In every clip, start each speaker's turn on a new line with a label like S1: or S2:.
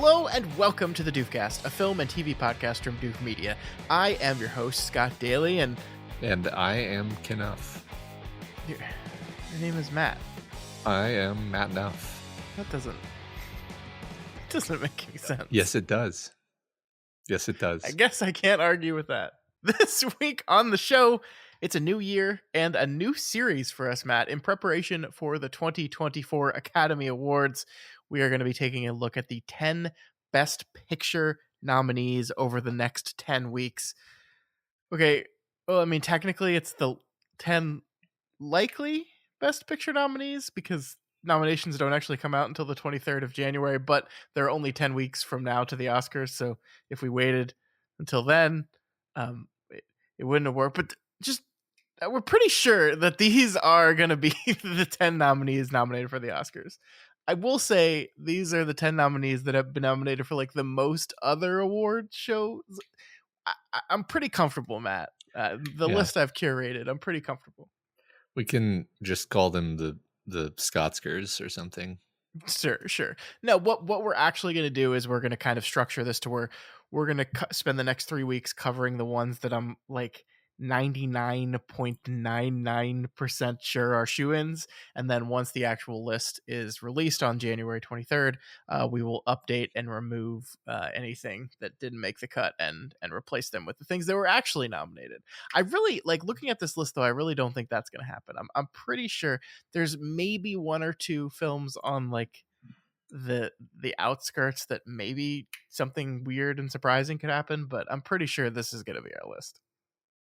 S1: Hello and welcome to the Doofcast, a film and TV podcast from Doof Media. I am your host, Scott Daly, and
S2: I am Knuff.
S1: Your name is Matt.
S2: I am Matt Nuff.
S1: That doesn't make any sense.
S2: Yes, it does.
S1: I guess I can't argue with that. This week on the show, it's a new year and a new series for us, Matt. In preparation for the 2024 Academy Awards, we are going to be taking a look at the 10 Best Picture nominees over the next 10 weeks. Okay, well, I mean, technically it's the 10 likely Best Picture nominees because nominations don't actually come out until the 23rd of January, but there are only 10 weeks from now to the Oscars, so if we waited until then, it wouldn't have worked. But just we're pretty sure that these are going to be the 10 nominees nominated for the Oscars. I will say these are the 10 nominees that have been nominated for like the most other award shows. I'm pretty comfortable, Matt. The list I've curated, I'm pretty comfortable.
S2: We can just call them the Scotskers or something.
S1: Sure. No, what we're actually going to do is we're going to kind of structure this to where we're going to spend the next 3 weeks covering the ones that I'm like 99.99% sure are shoo-ins, and then once the actual list is released on January 23rd, we will update and remove anything that didn't make the cut and replace them with the things that were actually nominated. I really like looking at this list, though. I really don't think that's going to happen. I'm pretty sure there's maybe one or two films on like the outskirts that maybe something weird and surprising could happen, but I'm pretty sure this is going to be our list.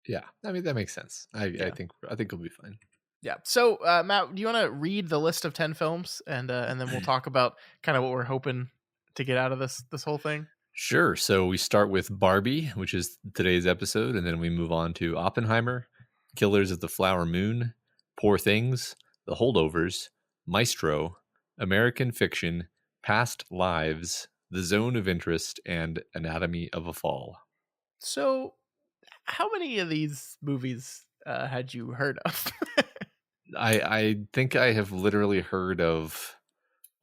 S2: Yeah, I mean that makes sense. I think we'll be fine.
S1: Yeah. So, Matt, do you want to read the list of 10 films, and then we'll talk about kind of what we're hoping to get out of this whole thing?
S2: Sure. So we start with Barbie, which is today's episode, and then we move on to Oppenheimer, Killers of the Flower Moon, Poor Things, The Holdovers, Maestro, American Fiction, Past Lives, The Zone of Interest, and Anatomy of a Fall.
S1: So, how many of these movies had you heard of?
S2: I think I have literally heard of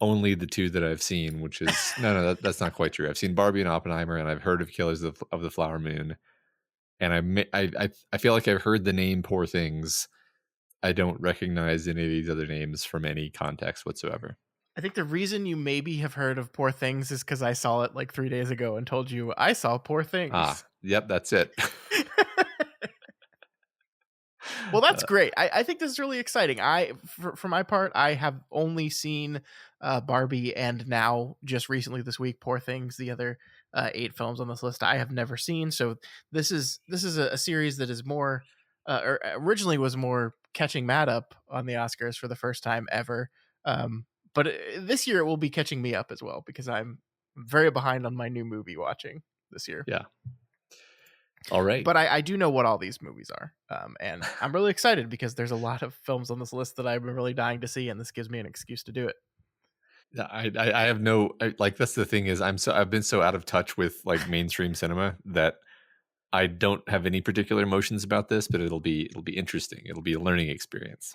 S2: only the two that I've seen, which is that's not quite true. I've seen Barbie and Oppenheimer, and I've heard of Killers of the Flower Moon, and I feel like I've heard the name Poor Things. I don't recognize any of these other names from any context whatsoever.
S1: I think the reason you maybe have heard of Poor Things is because I saw it like 3 days ago and told you I saw Poor Things.
S2: Yep, that's it.
S1: Well, that's great. I think this is really exciting. For my part, I have only seen Barbie and now just recently this week Poor Things. The other 8 films on this list I have never seen. So this is a series that is more or originally was more catching Matt up on the Oscars for the first time ever. But this year it will be catching me up as well because I'm very behind on my new movie watching this year.
S2: Yeah. All right.
S1: But I do know what all these movies are. And I'm really excited because there's a lot of films on this list that I've been really dying to see, and this gives me an excuse to do it.
S2: I have no like that's the thing is I've been so out of touch with like mainstream cinema that I don't have any particular emotions about this, but it'll be interesting. It'll be a learning experience.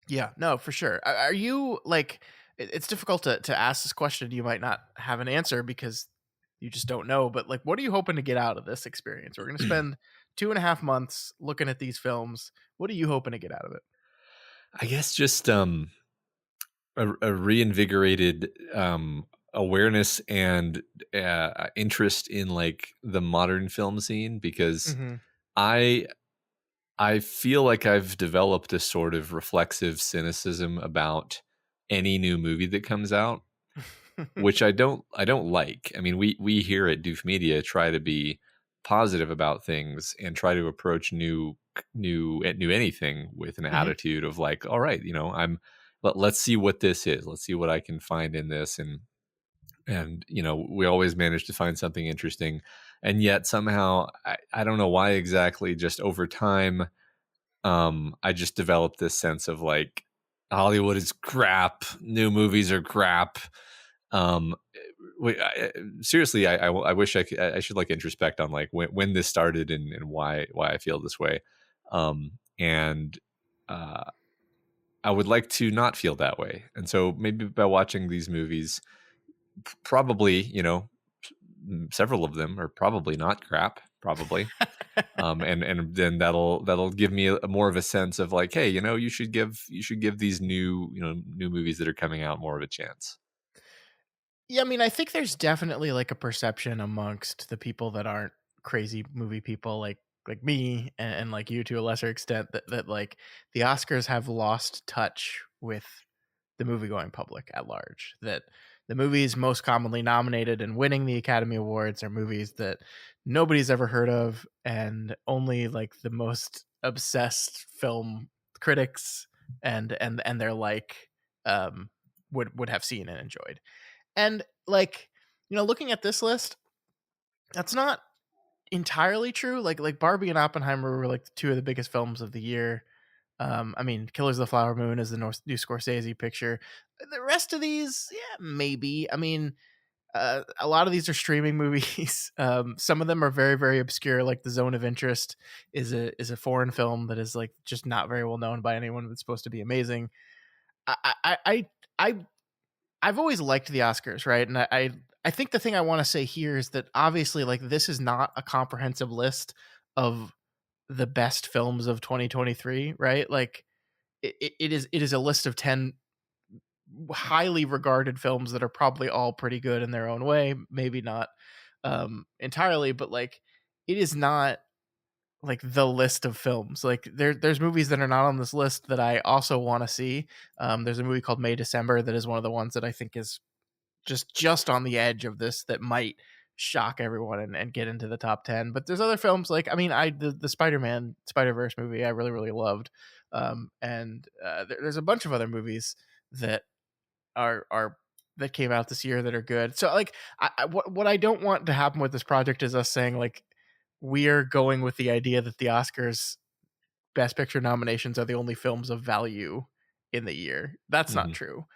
S1: Yeah, no, for sure. Are you like it's difficult to ask this question. You might not have an answer because you just don't know, but like, what are you hoping to get out of this experience? We're going to spend 2.5 months looking at these films. What are you hoping to get out of it?
S2: I guess just a reinvigorated awareness and interest in like the modern film scene because I feel like I've developed a sort of reflexive cynicism about any new movie that comes out. Which I don't like. I mean, we here at Doof Media try to be positive about things and try to approach new anything with an attitude of like, all right, let's see what this is. Let's see what I can find in this, and we always manage to find something interesting, and yet somehow I don't know why exactly. Just over time, I just developed this sense of like Hollywood is crap. New movies are crap. Seriously, I wish I should like introspect on like when this started and why I feel this way. And I would like to not feel that way. And so maybe by watching these movies, probably, several of them are probably not crap, probably. And then that'll give me a more of a sense of like, hey, you should give these new movies that are coming out more of a chance.
S1: Yeah, I mean, I think there's definitely like a perception amongst the people that aren't crazy movie people like me and like you to a lesser extent that like the Oscars have lost touch with the movie going public at large. That the movies most commonly nominated and winning the Academy Awards are movies that nobody's ever heard of and only like the most obsessed film critics and their like would have seen and enjoyed. And like, looking at this list, that's not entirely true. Like Barbie and Oppenheimer were like two of the biggest films of the year. I mean, Killers of the Flower Moon is the new Scorsese picture. The rest of these, yeah, maybe. I mean, a lot of these are streaming movies. Some of them are very, very obscure. Like The Zone of Interest is a foreign film that is like just not very well known by anyone. That's supposed to be amazing. I I I, I I've always liked the Oscars, right? And I think the thing I want to say here is that obviously, like, this is not a comprehensive list of the best films of 2023, right? Like, it is a list of 10 highly regarded films that are probably all pretty good in their own way, maybe not entirely, but like, it is not like the list of films. Like there's movies that are not on this list that I also want to see. There's a movie called May December that is one of the ones that I think is just on the edge of this that might shock everyone and get into the top 10. But there's other films like, I mean, the Spider-Man Spider-Verse movie I really really loved. And there's a bunch of other movies that are that came out this year that are good. So like, what I don't want to happen with this project is us saying like we're going with the idea that the Oscars Best Picture nominations are the only films of value in the year. That's not
S2: Hmm.
S1: true.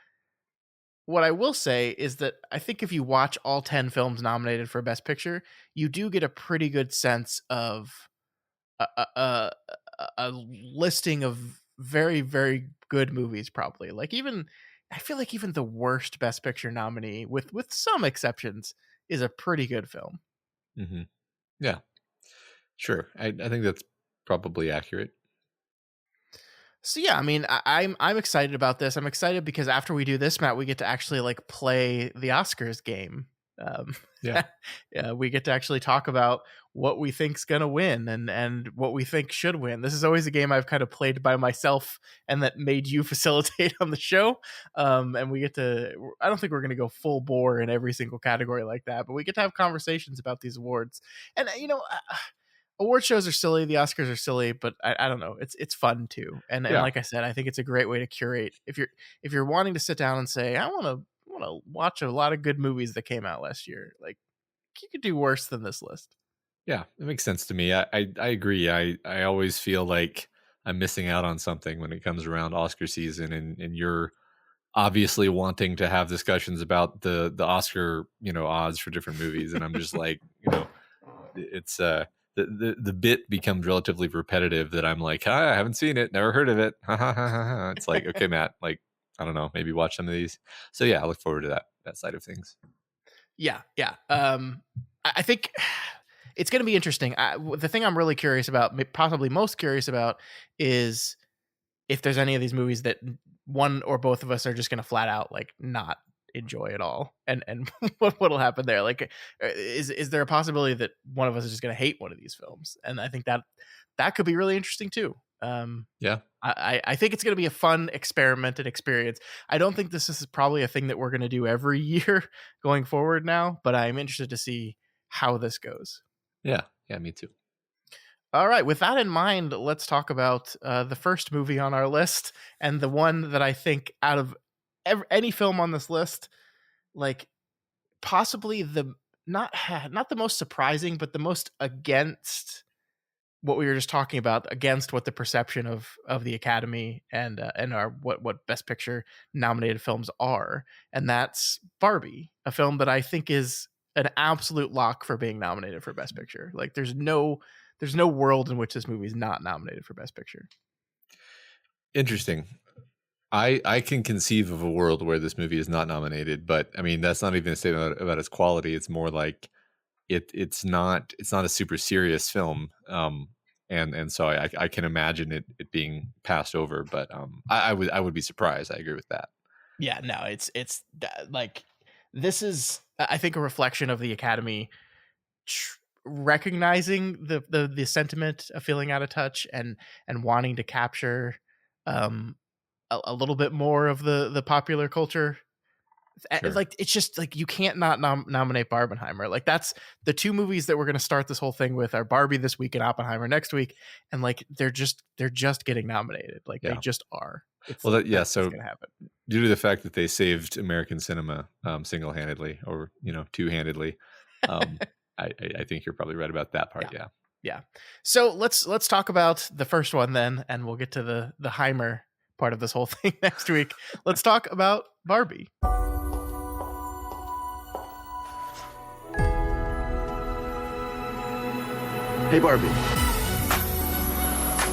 S1: What I will say is that I think if you watch all 10 films nominated for Best Picture, you do get a pretty good sense of a listing of very, very good movies, probably. Like, even, I feel like even the worst Best Picture nominee, with some exceptions, is a pretty good film.
S2: Hmm. Yeah, sure. I think that's probably accurate.
S1: So yeah, I mean, I'm excited about this. I'm excited because after we do this, Matt, we get to actually like play the Oscars game. Um,
S2: Yeah.
S1: yeah, we get to actually talk about what we think's gonna win and what we think should win. This is always a game I've kind of played by myself and that made you facilitate on the show. And we get to. I don't think we're gonna go full bore in every single category like that, but we get to have conversations about these awards. And award shows are silly, the Oscars are silly, but I don't know. It's fun too. And
S2: Yeah.
S1: like I said, I think it's a great way to curate. If you're wanting to sit down and say, I wanna watch a lot of good movies that came out last year, like you could do worse than this list.
S2: Yeah, it makes sense to me. I agree. I always feel like I'm missing out on something when it comes around Oscar season, and you're obviously wanting to have discussions about the Oscar odds for different movies, and I'm just like it's the bit becomes relatively repetitive that I'm like, hi, I haven't seen it, never heard of it. Ha, ha, ha, ha, ha. It's like, okay, Matt, like I don't know, maybe watch some of these. So yeah, I look forward to that side of things.
S1: Yeah, yeah. I think it's going to be interesting. The thing I'm really curious about, possibly most curious about, is if there's any of these movies that one or both of us are just going to flat out like not enjoy at all, and what'll happen there. Like, is there a possibility that one of us is just going to hate one of these films? And I think that could be really interesting too.
S2: Yeah.
S1: I think it's going to be a fun experiment and experience. I don't think this is probably a thing that we're going to do every year going forward now, but I'm interested to see how this goes.
S2: Yeah. Yeah, me too.
S1: All right. With that in mind, let's talk about the first movie on our list and the one that I think out of any film on this list, like possibly the not the most surprising, but the most against what we were just talking about, against what the perception of the Academy and our what Best Picture nominated films are, and that's Barbie, a film that I think is an absolute lock for being nominated for Best Picture. Like there's no world in which this movie is not nominated for Best Picture.
S2: Interesting. I can conceive of a world where this movie is not nominated, but I mean that's not even a statement about its quality. It's more like it's not a super serious film. And so I can imagine it being passed over, but I would be surprised. I agree with that.
S1: Yeah, no, it's like this is I think a reflection of the Academy recognizing the sentiment of feeling out of touch and wanting to capture a little bit more of the popular culture.
S2: Sure.
S1: Like it's just like you can't not nominate Barbenheimer. Like that's the two movies that we're going to start this whole thing with are Barbie this week and Oppenheimer next week, and like they're just getting nominated. Like they just are. It's
S2: well,
S1: like,
S2: so
S1: it's gonna happen.
S2: Due to the fact that they saved American cinema single-handedly or two-handedly, I think you're probably right about that part.
S1: Yeah. So let's talk about the first one then, and we'll get to the Heimer part of this whole thing next week. Let's talk about Barbie.
S3: Hey, Barbie.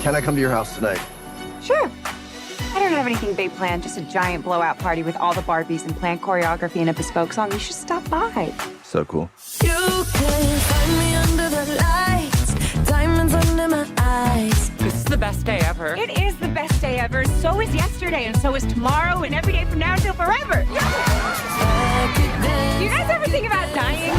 S3: Can I come to your house tonight?
S4: Sure. I don't have anything big planned, just a giant blowout party with all the Barbies and planned choreography and a bespoke song. You should stop by.
S3: So cool.
S5: You can find me under the lights, diamonds under my eyes.
S6: This is the best day ever.
S4: It is the best day ever. So is yesterday, and so is tomorrow, and every day from now until forever. Do you guys ever think about dying?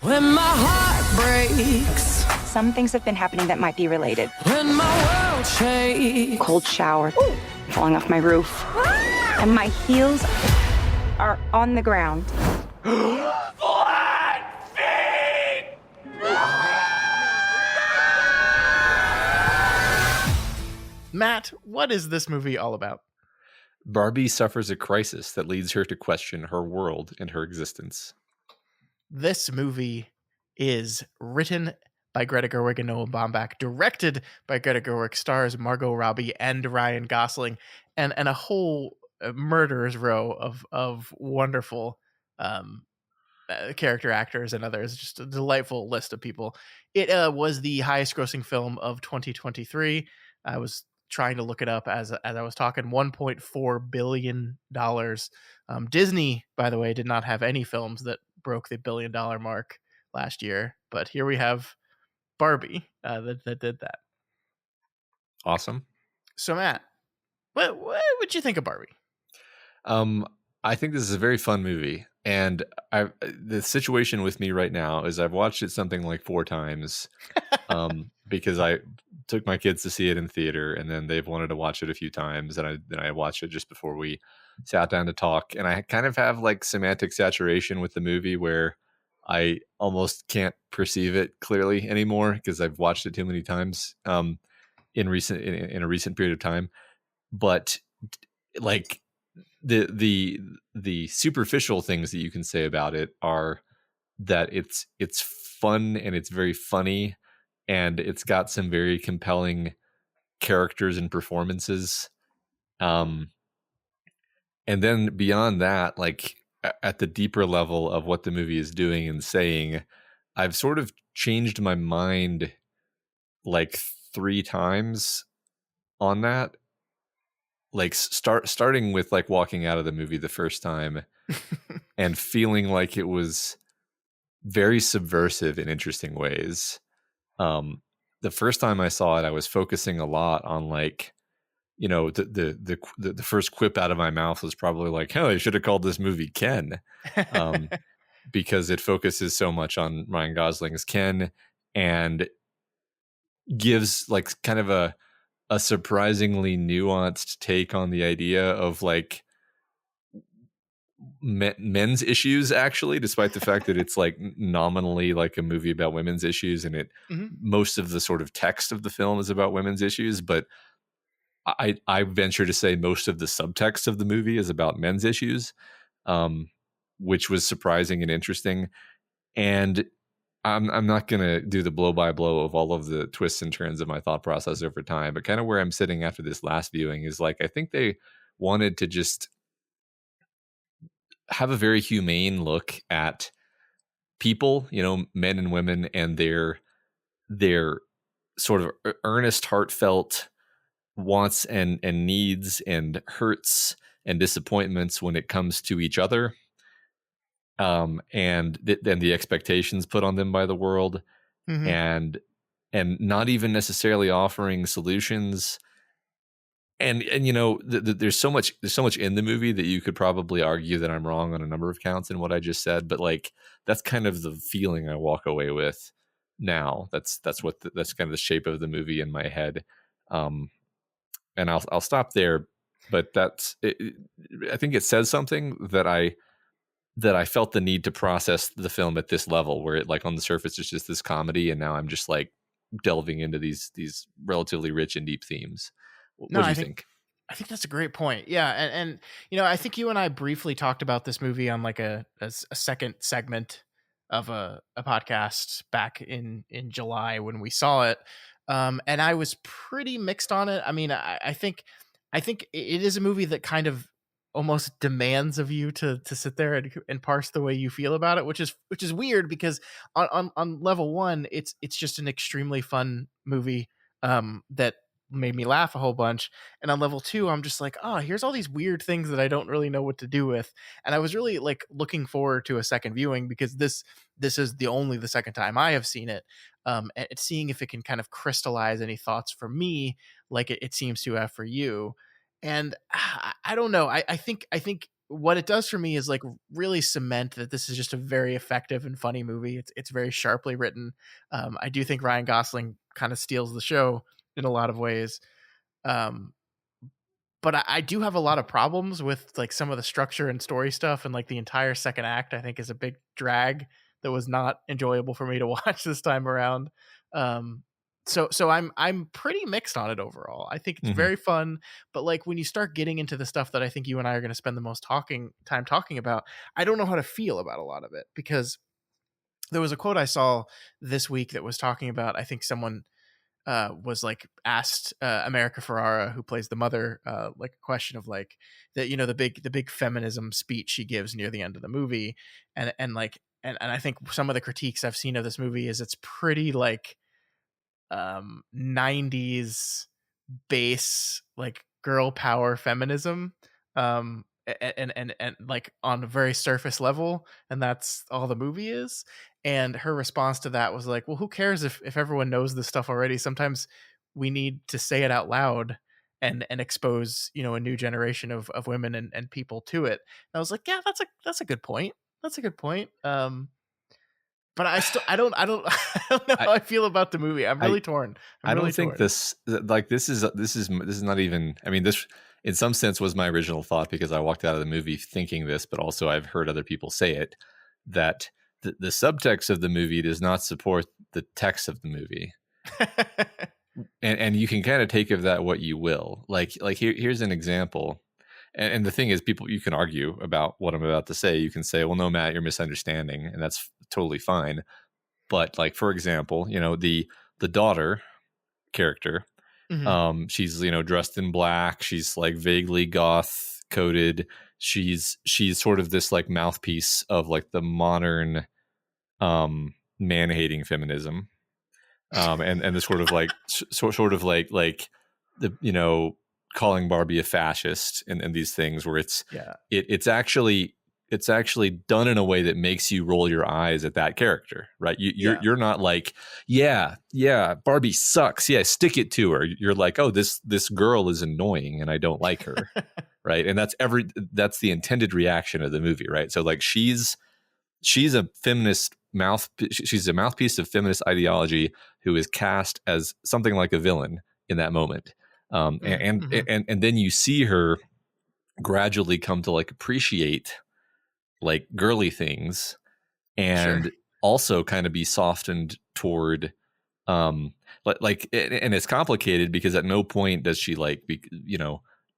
S5: When my heart breaks,
S4: Some things have been happening that might be related.
S5: when my world shakes.
S4: Cold shower, falling off my roof, and my heels are on the ground.
S1: Matt, what is this movie all about?
S2: Barbie suffers a crisis that leads her to question her world and her existence.
S1: This movie is written by Greta Gerwig and Noah Baumbach, directed by Greta Gerwig, stars Margot Robbie and Ryan Gosling, and a whole murderer's row of wonderful character actors and others. Just a delightful list of people. It was the highest grossing film of 2023. I was trying to look it up as I was talking. $1.4 billion. Disney, by the way, did not have any films that broke the $1 billion mark last year, but here we have Barbie that did that.
S2: Awesome.
S1: So Matt, what would you think of Barbie?
S2: I think this is a very fun movie, and the situation with me right now is I've watched it something like 4 times, because I took my kids to see it in theater, and then they've wanted to watch it a few times, and I watched it just before we sat down to talk, and I kind of have like semantic saturation with the movie where I almost can't perceive it clearly anymore because I've watched it too many times in a recent period of time. But like the superficial things that you can say about it are that it's fun and it's very funny and it's got some very compelling characters and performances. And then beyond that, like at the deeper level of what the movie is doing and saying, I've sort of changed my mind like 3 times on that. Like starting with like walking out of the movie the first time and feeling like it was very subversive in interesting ways. The first time I saw it, I was focusing a lot on like, the first quip out of my mouth was probably like, hell, I should have called this movie Ken. Because it focuses so much on Ryan Gosling's Ken and gives like kind of a surprisingly nuanced take on the idea of like men's issues, actually, despite the fact that it's like nominally like a movie about women's issues, and most of the sort of text of the film is about women's issues, but I venture to say most of the subtext of the movie is about men's issues, which was surprising and interesting. And I'm not going to do the blow by blow of all of the twists and turns of my thought process over time, but kind of where I'm sitting after this last viewing is like, I think they wanted to just have a very humane look at people, men and women, and their sort of earnest, heartfelt wants and needs and hurts and disappointments when it comes to each other, and then the expectations put on them by the world, and not even necessarily offering solutions. And you know, there's so much in the movie that you could probably argue that I'm wrong on a number of counts in what I just said, but like that's kind of the feeling I walk away with now. That's that's kind of the shape of the movie in my head. And I'll stop there, but that's it. I think it says something that I felt the need to process the film at this level, where it, like, on the surface it's just this comedy, and now I'm just like delving into these relatively rich and deep themes. What do you think?
S1: I think that's a great point. Yeah, and you know, I think you and I briefly talked about this movie on like a second segment of a podcast back in July when we saw it, and I was pretty mixed on it. I mean, I think it is a movie that kind of almost demands of you to sit there and parse the way you feel about it, which is weird because on level one, it's just an extremely fun movie that made me laugh a whole bunch, and on level two I'm just like, oh, here's all these weird things that I don't really know what to do with. And I was really like looking forward to a second viewing because this is the second time I have seen it, and seeing if it can kind of crystallize any thoughts for me like it seems to have for you. And I don't know, I think what it does for me is like really cement that this is just a very effective and funny movie. It's very sharply written. I do think Ryan Gosling kind of steals the show in a lot of ways. But I do have a lot of problems with like some of the structure and story stuff, and like the entire second act I think is a big drag that was not enjoyable for me to watch this time around. So I'm pretty mixed on it overall. I think it's very fun, but like when you start getting into the stuff that I think you and I are going to spend the most time talking about, I don't know how to feel about a lot of it, because there was a quote I saw this week that was talking about, I think someone was like asked America Ferrara, who plays the mother, like a question of like the big feminism speech she gives near the end of the movie, and I think some of the critiques I've seen of this movie is it's pretty like 90s base like girl power feminism, and like on a very surface level, and that's all the movie is. And her response to that was like, well, who cares if everyone knows this stuff already? Sometimes we need to say it out loud and expose a new generation of women and people to it. And I was like, yeah, that's a good point. That's a good point. But I don't know how I feel about the movie. I'm really torn.
S2: I don't think this is not even, I mean, this in some sense was my original thought, because I walked out of the movie thinking this, but also I've heard other people say it, that the subtext of the movie does not support the text of the movie. and you can kind of take of that what you will. Like here's an example. And the thing is, you can argue about what I'm about to say. You can say, well, no, Matt, you're misunderstanding, and that's totally fine. But like, for example, the daughter character, she's, dressed in black. She's like vaguely goth coded. She's sort of this like mouthpiece of like the modern man-hating feminism. And the sort of like like the, calling Barbie a fascist and these things where it's actually done in a way that makes you roll your eyes at that character, right? You're not like, yeah, Barbie sucks, yeah, stick it to her. You're like, oh, this girl is annoying and I don't like her. Right? And that's the intended reaction of the movie, right? So like she's a feminist she's a mouthpiece of feminist ideology who is cast as something like a villain in that moment. And then you see her gradually come to like appreciate like girly things, and also kind of be softened toward like and it's complicated because at no point does she like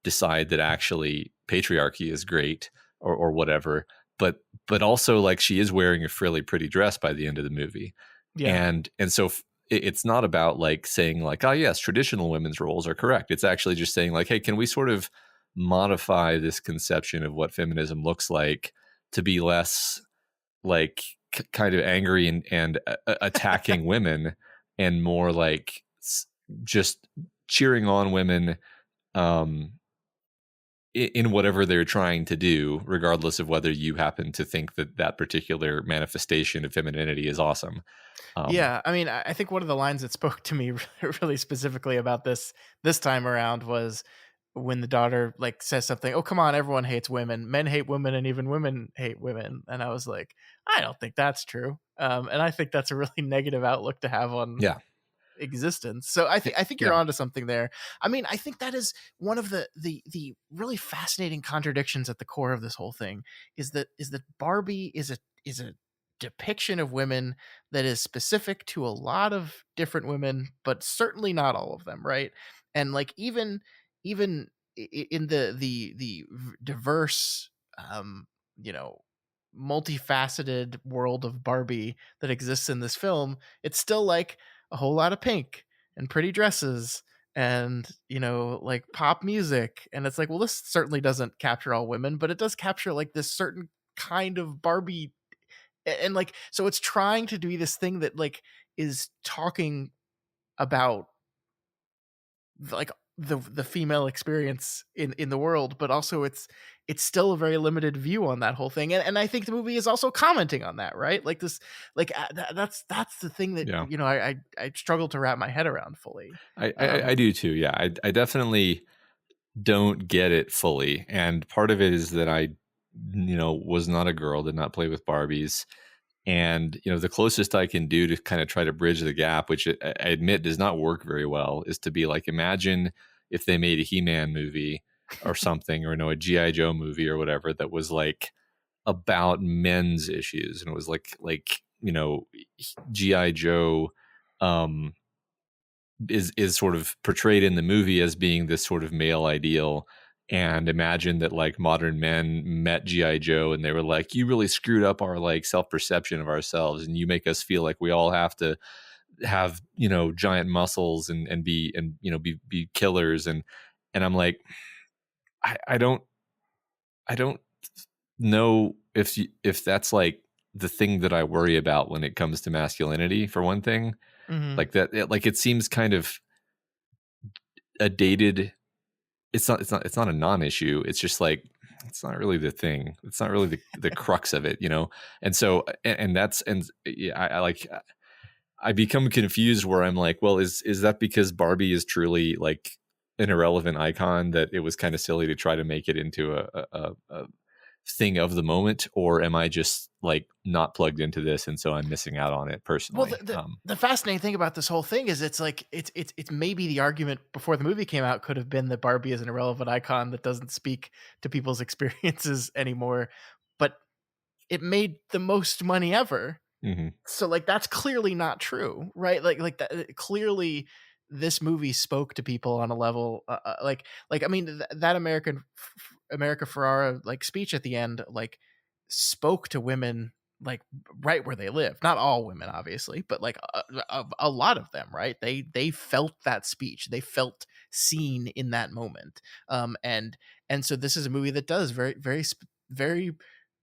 S2: decide that actually patriarchy is great or whatever, but also like she is wearing a fairly pretty dress by the end of the movie. And so it's not about like saying like, oh yes, traditional women's roles are correct. It's actually just saying like, hey, can we sort of modify this conception of what feminism looks like to be less like kind of angry and attacking women, and more like just cheering on women in whatever they're trying to do, regardless of whether you happen to think that particular manifestation of femininity is awesome.
S1: Yeah, I mean, I think one of the lines that spoke to me really specifically about this time around was when the daughter like says something, "Oh, come on, everyone hates women. Men hate women, and even women hate women." And I was like, I don't think that's true. And I think that's a really negative outlook to have on
S2: Yeah.
S1: existence. So I think you're
S2: Yeah.
S1: onto something there. I mean, I think that is one of the really fascinating contradictions at the core of this whole thing is that Barbie is a depiction of women that is specific to a lot of different women, but certainly not all of them, right? And like even in the diverse you know multifaceted world of Barbie that exists in this film, it's still like a whole lot of pink and pretty dresses and like pop music, and it's like, well, this certainly doesn't capture all women, but it does capture like this certain kind of Barbie. And like, so it's trying to do this thing that like is talking about like the female experience in the world, but also it's still a very limited view on that whole thing. And I think the movie is also commenting on that, right? Like this, like that's the thing that
S2: Yeah.
S1: I struggle to wrap my head around fully.
S2: I do too. Yeah. I definitely don't get it fully. And part of it is that I, was not a girl, did not play with Barbies. And, the closest I can do to kind of try to bridge the gap, which I admit does not work very well, is to be like, imagine if they made a He-Man movie or something, or, a G.I. Joe movie or whatever that was like about men's issues. And it was like, G.I. Joe, is sort of portrayed in the movie as being this sort of male ideal. And imagine that like modern men met G.I. Joe and they were like, you really screwed up our like self-perception of ourselves, and you make us feel like we all have to have, giant muscles and be killers. And I'm like, I don't know if that's like the thing that I worry about when it comes to masculinity, for one thing.
S1: Mm-hmm.
S2: Like that, like it seems kind of a dated. It's not a non-issue. It's just like, it's not really the thing. It's not really the crux of it, And so, and yeah, I become confused where I'm like, well, is that because Barbie is truly like an irrelevant icon that it was kind of silly to try to make it into a thing of the moment, or am I just like not plugged into this and so I'm missing out on it personally?
S1: Well, the fascinating thing about this whole thing is it's like it's maybe the argument before the movie came out could have been that Barbie is an irrelevant icon that doesn't speak to people's experiences anymore, but it made the most money ever.
S2: Mm-hmm.
S1: So like that's clearly not true, right? Like that clearly this movie spoke to people on a level like I mean that America Ferrara like speech at the end like spoke to women like right where they live. Not all women obviously, but like a lot of them, right? They felt that speech. They felt seen in that moment. And so this is a movie that does very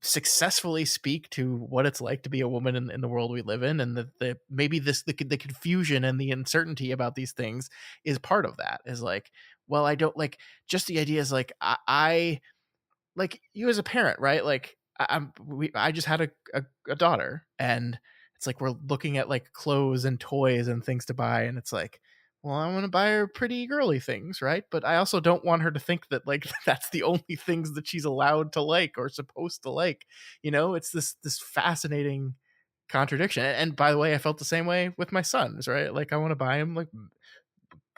S1: successfully speak to what it's like to be a woman in the world we live in, and the maybe the confusion and the uncertainty about these things is part of that. Is like, well, I don't like, just the idea is like I like you as a parent, right? Like I just had a daughter, and it's like we're looking at like clothes and toys and things to buy, and it's like, well, I want to buy her pretty girly things, right? But I also don't want her to think that like that's the only things that she's allowed to like or supposed to like. It's this fascinating contradiction. And by the way, I felt the same way with my sons, right? Like I want to buy him like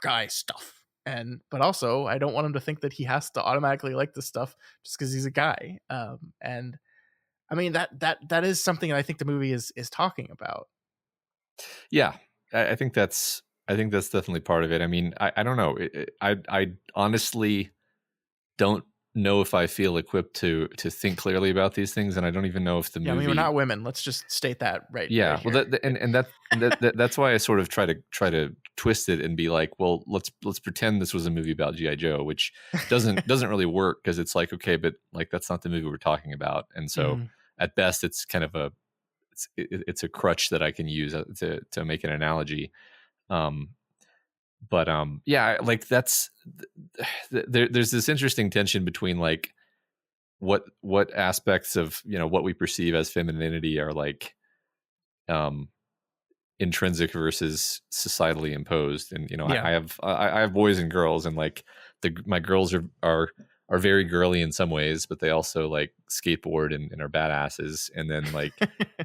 S1: guy stuff, but also I don't want him to think that he has to automatically like this stuff just because he's a guy. And I mean that is something that I think the movie is talking about.
S2: Yeah, I think that's definitely part of it. I mean, I don't know. I honestly don't know if I feel equipped to think clearly about these things, and I don't even know if the movie.
S1: I mean, we're not women. Let's just state that right.
S2: Yeah,
S1: right
S2: well, that's why I sort of try to twist it and be like, well, let's pretend this was a movie about G.I. Joe, which doesn't really work, because it's like, okay, but like that's not the movie we're talking about, and so at best it's kind of it's a crutch that I can use to make an analogy. yeah, like that's there's this interesting tension between like what aspects of, you know, what we perceive as femininity are like intrinsic versus societally imposed. And you know,
S1: Yeah.
S2: I have boys and girls, and like my girls are very girly in some ways, but they also like skateboard and are badasses. And then like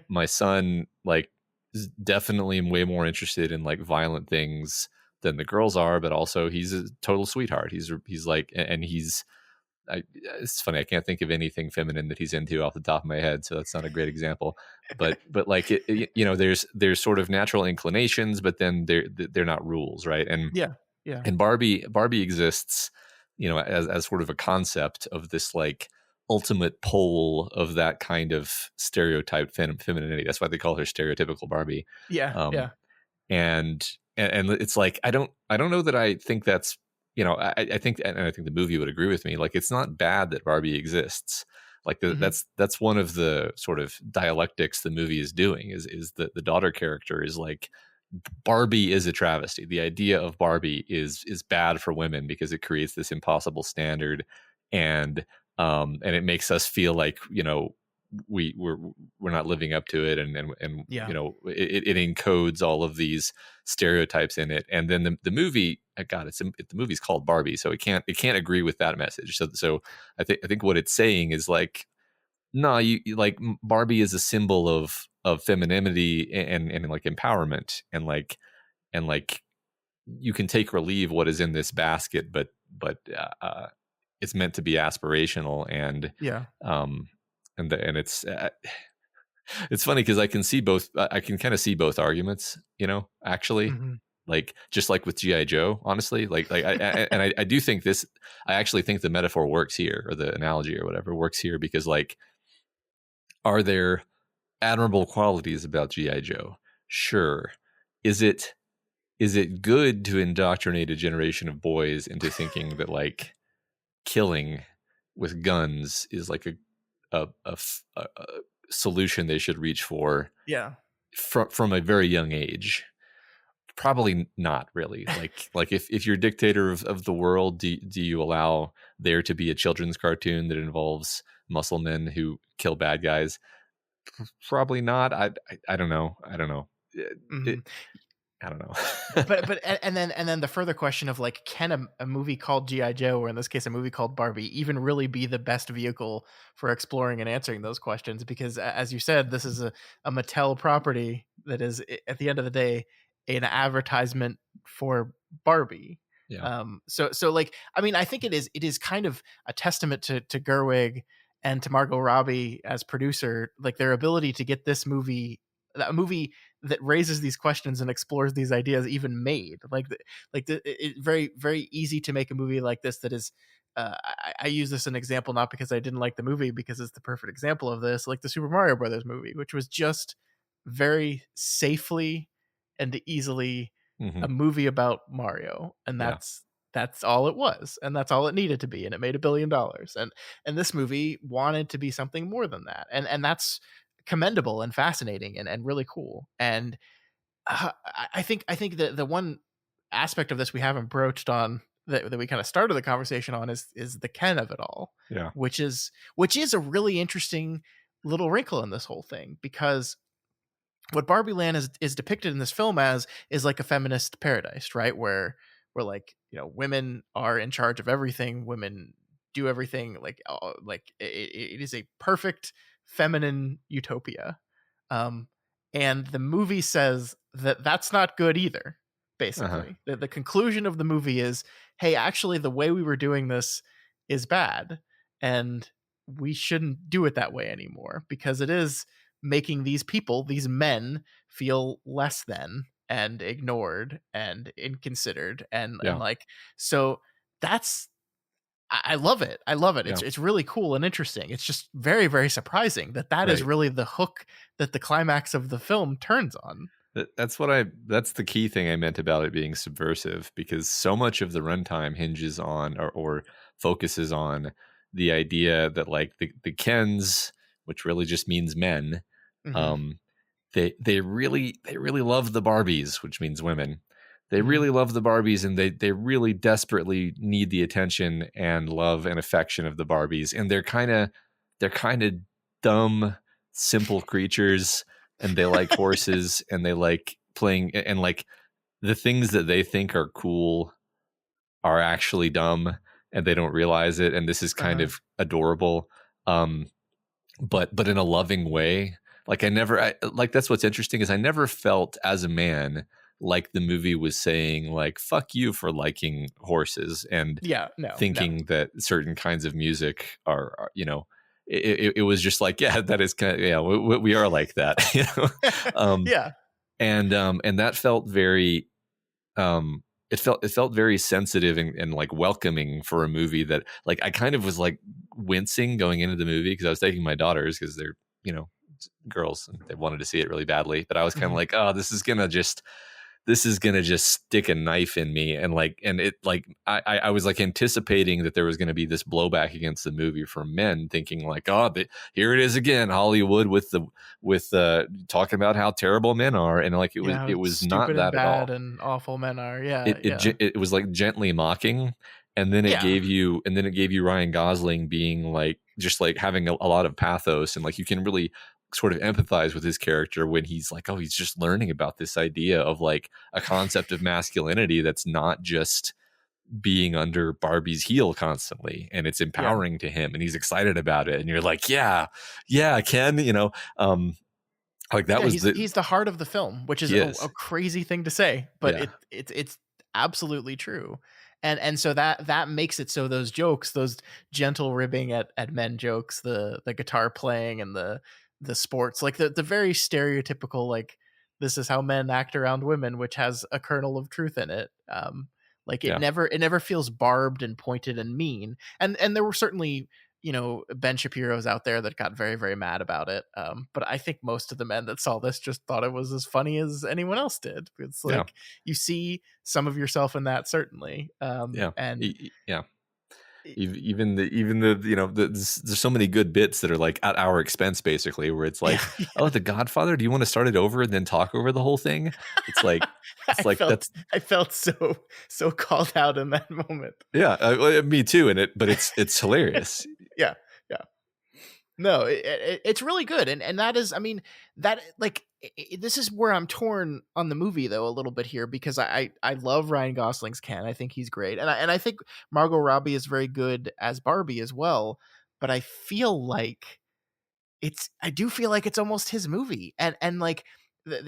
S2: my son like is definitely way more interested in like violent things than the girls are, but also he's a total sweetheart. He's like, and it's funny, I can't think of anything feminine that he's into off the top of my head, so that's not a great example. But like you know, there's sort of natural inclinations, but then they're not rules, right? And
S1: yeah.
S2: and Barbie exists, you know, as sort of a concept of this like ultimate pole of that kind of stereotyped femininity. That's why they call her stereotypical Barbie.
S1: Yeah.
S2: Um,
S1: Yeah.
S2: and it's like I don't know that I think that's, you know, I think, and I think the movie would agree with me, like it's not bad that Barbie exists. Like that's one of the sort of dialectics the movie is doing, is that the daughter character is like, Barbie is a travesty. The idea of Barbie is bad for women because it creates this impossible standard, and it makes us feel like, you know, we're not living up to it, and
S1: Yeah.
S2: you know, it encodes all of these stereotypes in it. And then the movie, God, the movie's called Barbie, so it can't agree with that message. So I think what it's saying is like, no, you like, Barbie is a symbol of femininity and like empowerment, and like you can take or leave what is in this basket, but it's meant to be aspirational. And
S1: Yeah.
S2: and it's funny because I can see both. I can kind of see both arguments, you know, actually.
S1: Mm-hmm.
S2: Like just like with G.I. Joe, honestly, like I do think this. I actually think the metaphor works here, or the analogy or whatever works here, because like, are there admirable qualities about G.I. Joe? Sure. Is it good to indoctrinate a generation of boys into thinking that like killing with guns is like a solution they should reach for?
S1: Yeah.
S2: From a very young age? Probably not really. Like if you're dictator of the world, do you allow there to be a children's cartoon that involves muscle men who kill bad guys? Probably not. I don't know. I don't know.
S1: Mm-hmm.
S2: I don't know.
S1: but and then the further question of like, can a movie called G.I. Joe, or in this case a movie called Barbie, even really be the best vehicle for exploring and answering those questions? Because as you said, this is a Mattel property that is, at the end of the day, an advertisement for Barbie.
S2: Yeah.
S1: So like, I mean, I think it is kind of a testament to Gerwig and to Margot Robbie as producer, like their ability to get this movie, a movie that raises these questions and explores these ideas, even made. It's very, very easy to make a movie like this that is, I use this as an example not because I didn't like the movie, because it's the perfect example of this, like the Super Mario Brothers movie, which was just very safely and easily a movie about Mario, and that's all it was, and that's all it needed to be, and it made $1 billion. And this movie wanted to be something more than that, and that's commendable and fascinating and really cool. And I think the one aspect of this we haven't broached on, that we kind of started the conversation on, is the Ken of it all.
S2: Yeah.
S1: Which is a really interesting little wrinkle in this whole thing, because what Barbie Land is depicted in this film as is like a feminist paradise, right? Where like, you know, women are in charge of everything, women do everything, like it is a perfect feminine utopia. And the movie says that that's not good either, basically. The conclusion of the movie is, hey, actually the way we were doing this is bad, and we shouldn't do it that way anymore, because it is making these people, these men, feel less than and ignored and inconsidered, and like, so that's, I love it. I love it.
S2: Yeah.
S1: It's really cool and interesting. It's just very, very surprising that is really the hook that the climax of the film turns on.
S2: That's the key thing I meant about it being subversive, because so much of the runtime hinges on or focuses on the idea that like the Kens, which really just means men, they really love the Barbies, which means women. They really love the Barbies, and they really desperately need the attention and love and affection of the Barbies. And they're kind of dumb, simple creatures, and they like horses, and they like playing, and like the things that they think are cool are actually dumb, and they don't realize it. And this is kind of adorable, but in a loving way. Like that's what's interesting is I never felt as a man like the movie was saying like fuck you for liking horses and thinking that certain kinds of music are it was just like that is kind of we are like that. And that felt very it felt very sensitive and like welcoming for a movie that like I kind of was like wincing going into the movie because I was taking my daughters because they're girls and they wanted to see it really badly, but I was kind of like, oh, this is gonna just stick a knife in me. And it I was like anticipating that there was going to be this blowback against the movie from men thinking like, oh, here it is again, Hollywood with talking about how terrible men are. And like, it was not that at all.
S1: And awful men are.
S2: It was like gently mocking. And then it gave you Ryan Gosling being like, just like having a lot of pathos, and like, you can really sort of empathize with his character when he's like, oh, he's just learning about this idea of like a concept of masculinity that's not just being under Barbie's heel constantly, and it's empowering to him, and he's excited about it. And you're like, yeah, Ken, like that was
S1: he's the heart of the film, which is a crazy thing to say, but it's absolutely true. And so that makes it so those jokes, those gentle ribbing at men jokes, the guitar playing and the sports, like the very stereotypical, like, this is how men act around women, which has a kernel of truth in it. Like it never feels barbed and pointed and mean. And there were certainly, Ben Shapiro's out there that got very, very mad about it. But I think most of the men that saw this just thought it was as funny as anyone else did. It's like, you see some of yourself in that, certainly.
S2: Even the there's so many good bits that are like at our expense, basically, where it's like, oh, The Godfather, do you want to start it over and then talk over the whole thing? It's like
S1: I felt so called out in that moment.
S2: Me too. But it's hilarious.
S1: No, it's really good. And that is, I mean, that like, this is where I'm torn on the movie though, a little bit here, because I love Ryan Gosling's Ken. I think he's great. And I think Margot Robbie is very good as Barbie as well. But I feel like I do feel like it's almost his movie. And like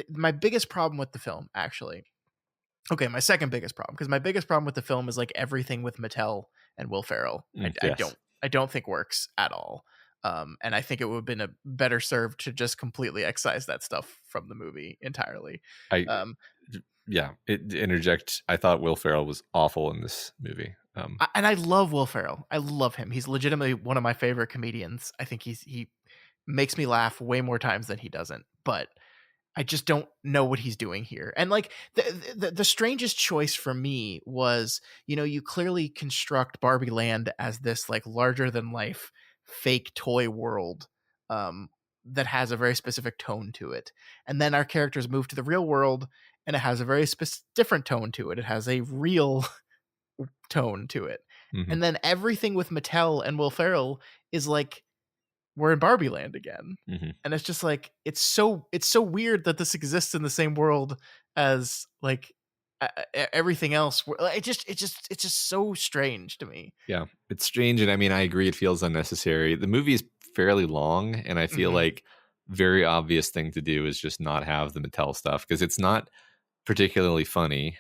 S1: my biggest problem with the film, actually, okay, my second biggest problem, because my biggest problem with the film is like everything with Mattel and Will Ferrell. I don't think works at all. And I think it would have been a better served to just completely excise that stuff from the movie entirely.
S2: Interject. I thought Will Ferrell was awful in this movie.
S1: And I love Will Ferrell. I love him. He's legitimately one of my favorite comedians. I think he makes me laugh way more times than he doesn't. But I just don't know what he's doing here. And like the strangest choice for me was, you clearly construct Barbie Land as this like larger than life fake toy world that has a very specific tone to it, and then our characters move to the real world and it has a very different tone to it. It has a real tone to it. And then everything with Mattel and Will Ferrell is like, we're in Barbie Land again. And it's just like, it's so weird that this exists in the same world as like everything else. It's just so strange to me.
S2: Yeah, it's strange. And I mean, I agree, it feels unnecessary. The movie is fairly long, and I feel like very obvious thing to do is just not have the Mattel stuff, because it's not particularly funny.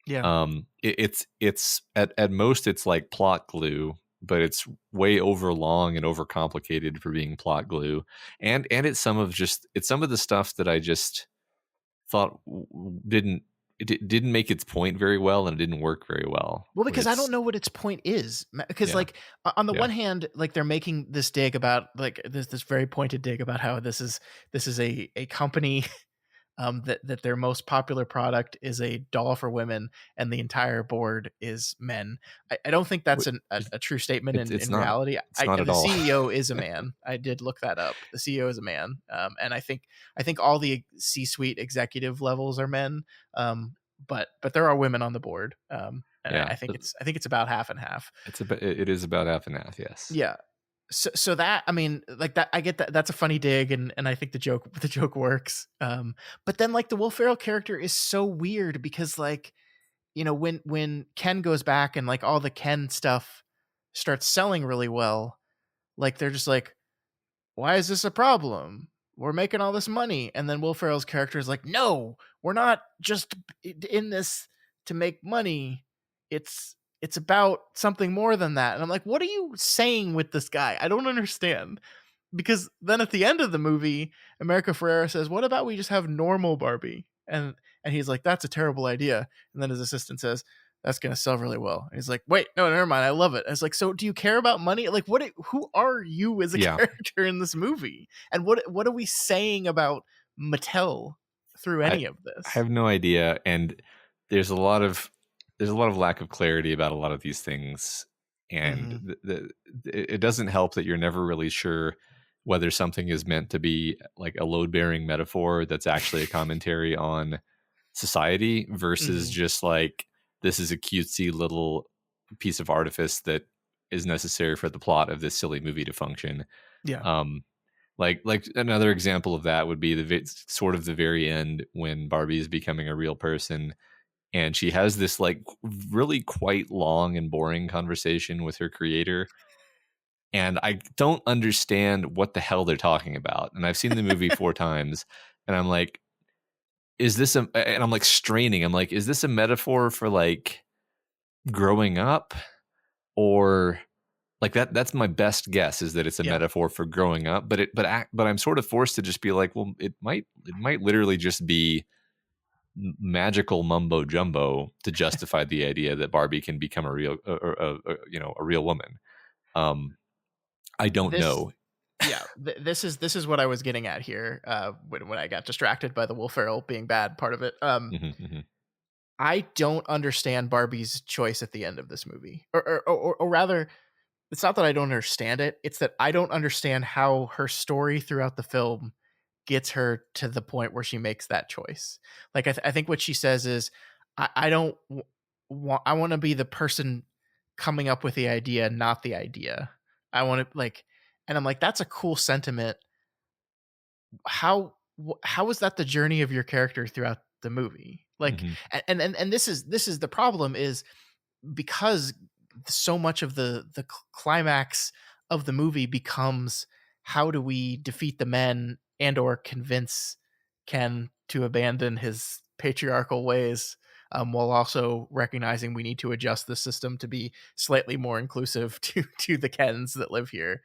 S2: It's at most it's like plot glue, but it's way over long and over complicated for being plot glue. And it's some of the stuff that I just thought didn't make its point very well, and it didn't work very well.
S1: Well, because I don't know what its point is. Because like on the one hand, like they're making this dig about like this very pointed dig about how this is a company that their most popular product is a doll for women, and the entire board is men. I don't think that's a true statement in reality.
S2: The
S1: CEO is a man. I did look that up. The CEO is a man, and I think all the C-suite executive levels are men. but there are women on the board. And
S2: Yeah,
S1: I think it's about half and half.
S2: It is about half and half. Yes.
S1: Yeah. So that, I mean, like that, I get that that's a funny dig, and I think the joke works. But then like the Will Ferrell character is so weird because like, you know, when Ken goes back and like all the Ken stuff starts selling really well, like they're just like, why is this a problem? We're making all this money. And then Will Ferrell's character is like, no, we're not just in this to make money. It's about something more than that. And I'm like, what are you saying with this guy? I don't understand. Because then at the end of the movie, America Ferrera says, what about we just have normal Barbie? And he's like, that's a terrible idea. And then his assistant says, that's going to sell really well. And he's like, wait, no, never mind. I love it. I was like, so do you care about money? Like, who are you as a character in this movie? And what are we saying about Mattel through any of this?
S2: I have no idea. And there's a lot of lack of clarity about a lot of these things. And it doesn't help that you're never really sure whether something is meant to be like a load-bearing metaphor that's actually a commentary on society versus just like, this is a cutesy little piece of artifice that is necessary for the plot of this silly movie to function.
S1: Yeah.
S2: Like another example of that would be the very end when Barbie is becoming a real person, and she has this like really quite long and boring conversation with her creator. And I don't understand what the hell they're talking about. And I've seen the movie 4 times, and I'm like, and I'm like straining. I'm like, is this a metaphor for like growing up, or like that's my best guess, is that it's a metaphor for growing up. But I'm sort of forced to just be like, well, it might literally just be magical mumbo jumbo to justify the idea that Barbie can become a real woman. I don't know.
S1: Yeah, this is what I was getting at here when I got distracted by the Will Ferrell being bad part of it. I don't understand Barbie's choice at the end of this movie, or rather, it's not that I don't understand it. It's that I don't understand how her story throughout the film gets her to the point where she makes that choice. Like I think what she says is, I want to be the person coming up with the idea, not the idea. I want to like. And I'm like, that's a cool sentiment. How is that the journey of your character throughout the movie? Like, and this is the problem, is because so much of the climax of the movie becomes, how do we defeat the men and or convince Ken to abandon his patriarchal ways, while also recognizing we need to adjust the system to be slightly more inclusive to the Kens that live here.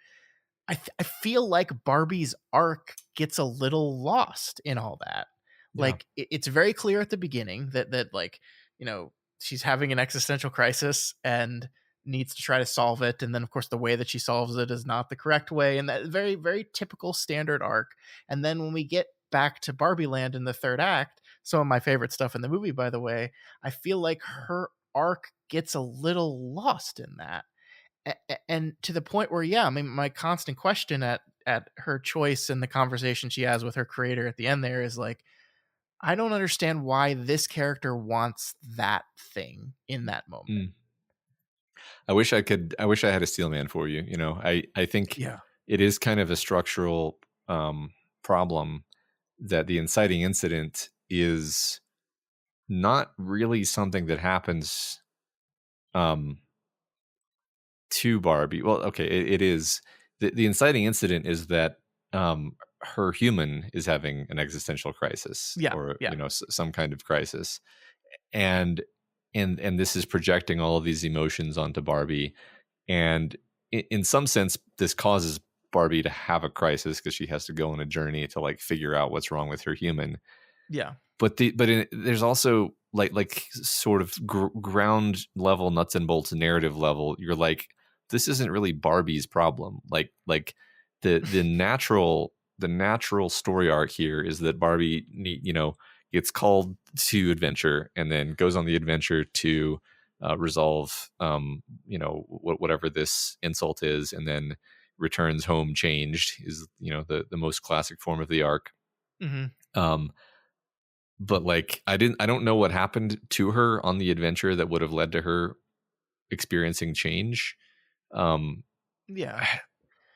S1: I feel like Barbie's arc gets a little lost in all that. Yeah. Like it's very clear at the beginning that like, you know, she's having an existential crisis and needs to try to solve it. And then of course the way that she solves it is not the correct way. And that very, very typical standard arc. And then when we get back to Barbie Land in the third act, some of my favorite stuff in the movie, by the way, I feel like her arc gets a little lost in that. And to the point where, I mean, my constant question at her choice and the conversation she has with her creator at the end there is like, I don't understand why this character wants that thing in that moment.
S2: I wish I had a steel man for you. You know, I think it is kind of a structural problem that the inciting incident is not really something that happens to Barbie. Well, okay, it is. The inciting incident is that her human is having an existential crisis, or you know, some kind of crisis, and this is projecting all of these emotions onto Barbie, and in some sense, this causes Barbie to have a crisis because she has to go on a journey to like figure out what's wrong with her human.
S1: Yeah,
S2: but there's also like sort of ground level, nuts and bolts narrative level. You're like, this isn't really Barbie's problem. Like the natural story arc here is that Barbie, you know, gets called to adventure and then goes on the adventure to resolve, you know, whatever this insult is, and then returns home changed, is, you know, the most classic form of the arc. but like I don't know what happened to her on the adventure that would have led to her experiencing change.
S1: Yeah.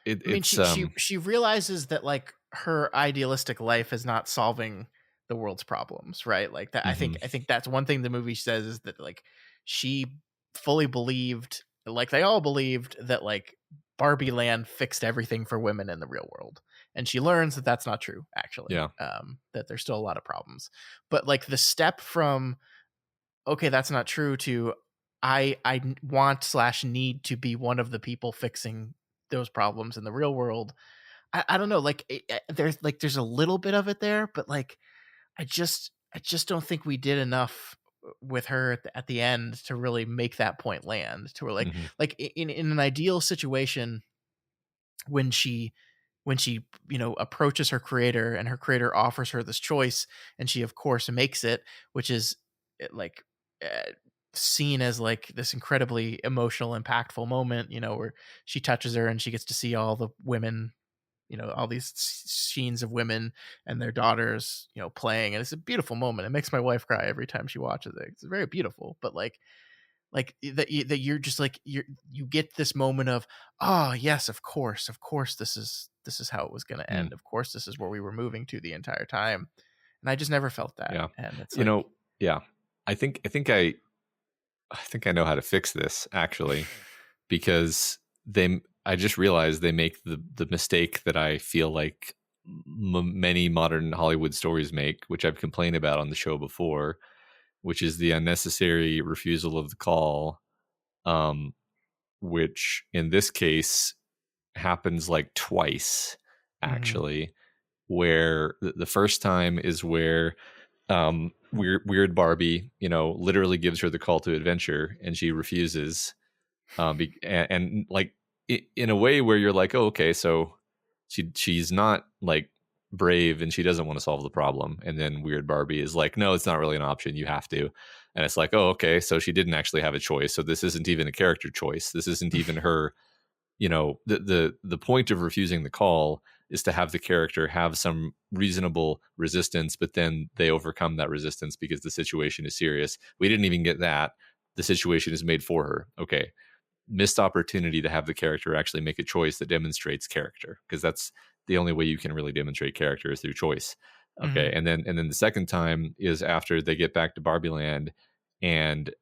S1: I mean,
S2: It's
S1: she realizes that like her idealistic life is not solving the world's problems, right? Like that.
S2: mhm,
S1: I think that's one thing the movie says is that like she fully believed, like they all believed that like Barbie Land fixed everything for women in the real world, and she learns that that's not true. Actually,
S2: yeah,
S1: that there's still a lot of problems. But like the step from okay, that's not true to I want slash need to be one of the people fixing those problems in the real world. I don't know, like there's a little bit of it there, but like I just don't think we did enough with her at the end to really make that point land. To where
S2: mhm,
S1: in an ideal situation when she approaches her creator and her creator offers her this choice and she of course makes it, which is like uh, seen as like this incredibly emotional impactful moment, where she touches her and she gets to see all the women, all these scenes of women and their daughters, playing, and it's a beautiful moment. It makes my wife cry every time she watches it. It's very beautiful, but like that you're just like you get this moment of, oh yes, of course this is how it was going to
S2: mm,
S1: end, of course this is where we were moving to the entire time, and I just never felt that.
S2: yeah.
S1: And it's
S2: You
S1: like
S2: know, yeah. I think I know how to fix this actually, because I just realized they make the mistake that I feel like many modern Hollywood stories make, which I've complained about on the show before, which is the unnecessary refusal of the call, um, which in this case happens like twice
S1: mhm,
S2: actually, where the first time is where weird Barbie, literally gives her the call to adventure and she refuses, and like in a way where you're like, oh, okay, so she's not like brave and she doesn't want to solve the problem, and then weird Barbie is like, no, it's not really an option, you have to. And it's like, oh, okay, so she didn't actually have a choice, so this isn't even a character choice, this isn't even her. The point of refusing the call is to have the character have some reasonable resistance, but then they overcome that resistance because the situation is serious. We didn't even get that. The situation is made for her. Okay, missed opportunity to have the character actually make a choice that demonstrates character, because that's the only way you can really demonstrate character is through choice. Okay,
S1: mhm.
S2: and then the second time is after they get back to Barbie Land, and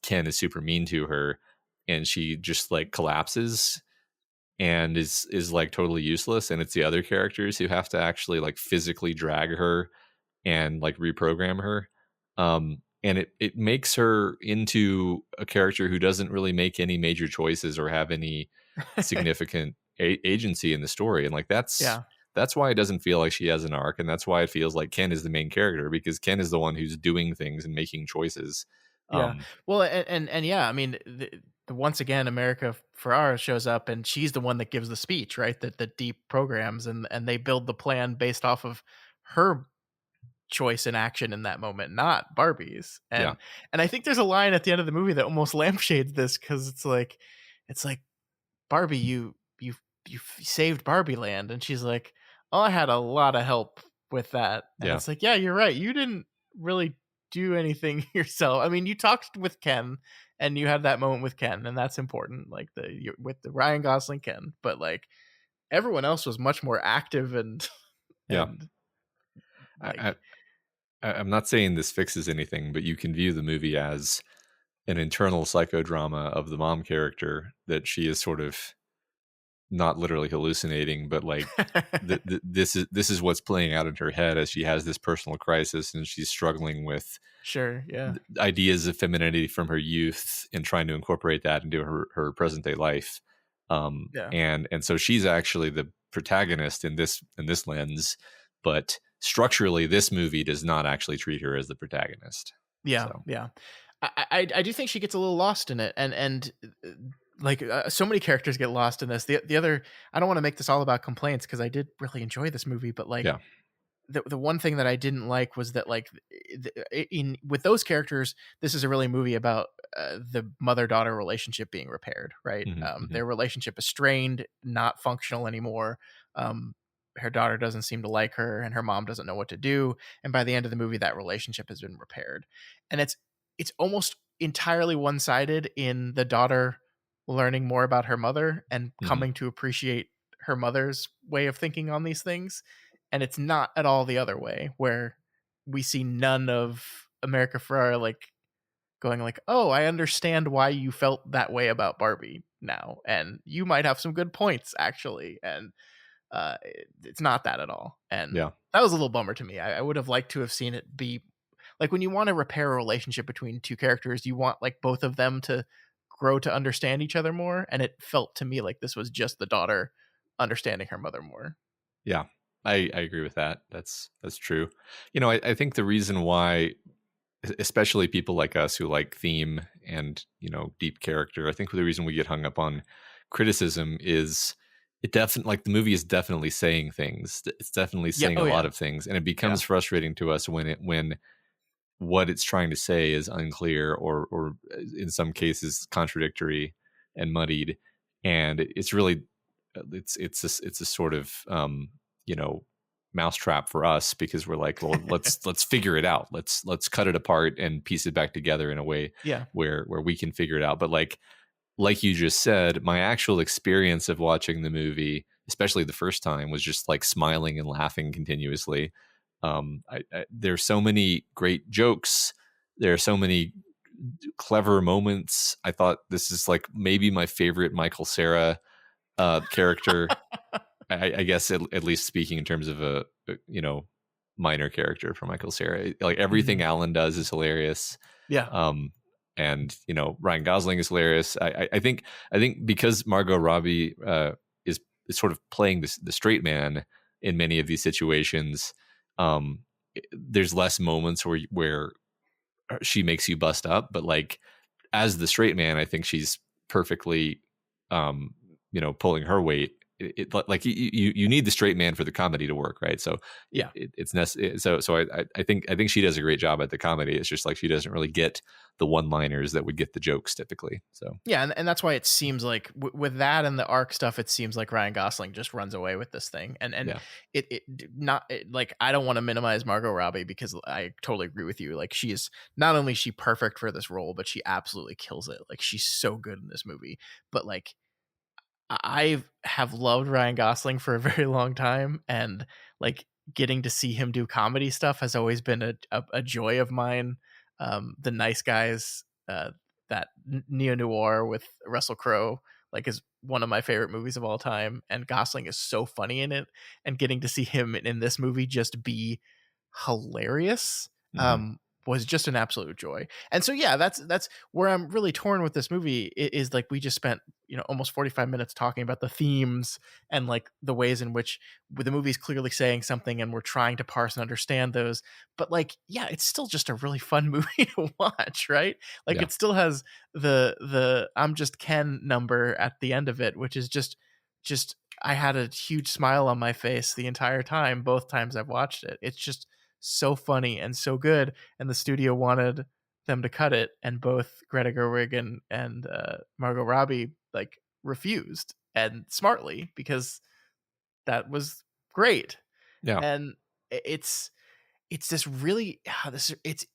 S2: Ken is super mean to her, and she just like collapses and is like totally useless, and it's the other characters who have to actually like physically drag her and like reprogram her, and it makes her into a character who doesn't really make any major choices or have any significant agency in the story, and like
S1: Yeah,
S2: that's why it doesn't feel like she has an arc, and that's why it feels like Ken is the main character, because Ken is the one who's doing things and making choices.
S1: yeah.
S2: um
S1: Well, and yeah, I mean, once again, America Ferrara shows up, and she's the one that gives the speech, right? That the deep programs, and they build the plan based off of her choice and action in that moment, not Barbie's.
S2: yeah,
S1: And I think there's a line at the end of the movie that almost lampshades this, because it's like Barbie, you saved Barbie Land, and she's like, oh, I had a lot of help with that, and
S2: yeah,
S1: it's like, yeah, you're right, you didn't really do anything yourself. I mean, you talked with Ken, and you had that moment with Ken, and that's important, like with the Ryan Gosling Ken, but like everyone else was much more active and
S2: yeah.
S1: and
S2: I,
S1: like
S2: I'm not saying this fixes anything, but you can view the movie as an internal psychodrama of the mom character, that she is sort of not literally hallucinating, but like this is what's playing out in her head as she has this personal crisis and she's struggling with
S1: sure, yeah,
S2: ideas of femininity from her youth and trying to incorporate that into her present day life.
S1: yeah,
S2: And so she's actually the protagonist in this lens, but structurally this movie does not actually treat her as the protagonist.
S1: yeah,
S2: So
S1: yeah. I do think she gets a little lost in it, and like so many characters get lost in this. The other, I don't want to make this all about complaints, because I did really enjoy this movie, but like
S2: yeah.
S1: the one thing that I didn't like was that like in with those characters, this is a really movie about the mother daughter relationship being repaired, right?
S2: Hmm, hmm.
S1: Their relationship is strained, not functional anymore. Um, her daughter doesn't seem to like her, and her mom doesn't know what to do. And by the end of the movie, that relationship has been repaired. And it's almost entirely one-sided in the daughter learning more about her mother and coming to appreciate her mother's way of thinking on these things. And it's not at all the other way, where we see none of America Ferrera like going like, oh, I understand why you felt that way about Barbie now, and you might have some good points actually. And it's not that at all. And that was a little bummer to me. I would have liked to have seen it be like, when you want to repair a relationship between two characters, you want like both of them to grow to understand each other more. And it felt to me like this was just the daughter understanding her mother more.
S2: Yeah, I agree with that. That's true. You know, I think the reason why, especially people like us who like theme and, you know, deep character, I think the reason we get hung up on criticism is it definitely, like, the movie is definitely saying things. It's definitely saying a lot of things, and it becomes frustrating to us when what it's trying to say is unclear or in some cases contradictory and muddied. And it's really it's a sort of you know, mousetrap for us, because we're like, well, let's figure it out. Let's cut it apart and piece it back together in a way where we can figure it out. But like you just said, my actual experience of watching the movie, especially the first time, was just like smiling and laughing continuously. There's so many great jokes. There are so many clever moments. I thought this is like maybe my favorite Michael Cera character. I guess at least speaking in terms of a you know, minor character for Michael Cera. Like, everything Alan does is hilarious. And, you know, Ryan Gosling is hilarious. I think because Margot Robbie is sort of playing the straight man in many of these situations, there's less moments where she makes you bust up. But like, as the straight man, I think she's perfectly you know, pulling her weight. Like, you need the straight man for the comedy to work, right? So it's necessary. So I think she does a great job at the comedy. It's just like she doesn't really get the one-liners that would get the jokes typically. So
S1: and that's why it seems like with that and the arc stuff, it seems like Ryan Gosling just runs away with this thing. And like, I don't want to minimize Margot Robbie, because I totally agree with you. Like, she is not only she perfect for this role, but she absolutely kills it. Like, she's so good in this movie. But like, I have loved Ryan Gosling for a very long time, and like, getting to see him do comedy stuff has always been a joy of mine. The Nice Guys, that neo-noir with Russell Crowe, like, is one of my favorite movies of all time, and Gosling is so funny in it, and getting to see him in this movie just be hilarious was just an absolute joy. And so that's where I'm really torn with this movie, is like, we just spent, you know, almost 45 minutes talking about the themes and like the ways in which the movie's clearly saying something, and we're trying to parse and understand those. But like, it's still just a really fun movie to watch, right? Like, it still has the I'm just Ken number at the end of it, which is just I had a huge smile on my face the entire time, both times I've watched it. It's just so funny and so good, and the studio wanted them to cut it, and both Greta Gerwig and Margot Robbie like refused, and smartly, because that was great. And it's this really it's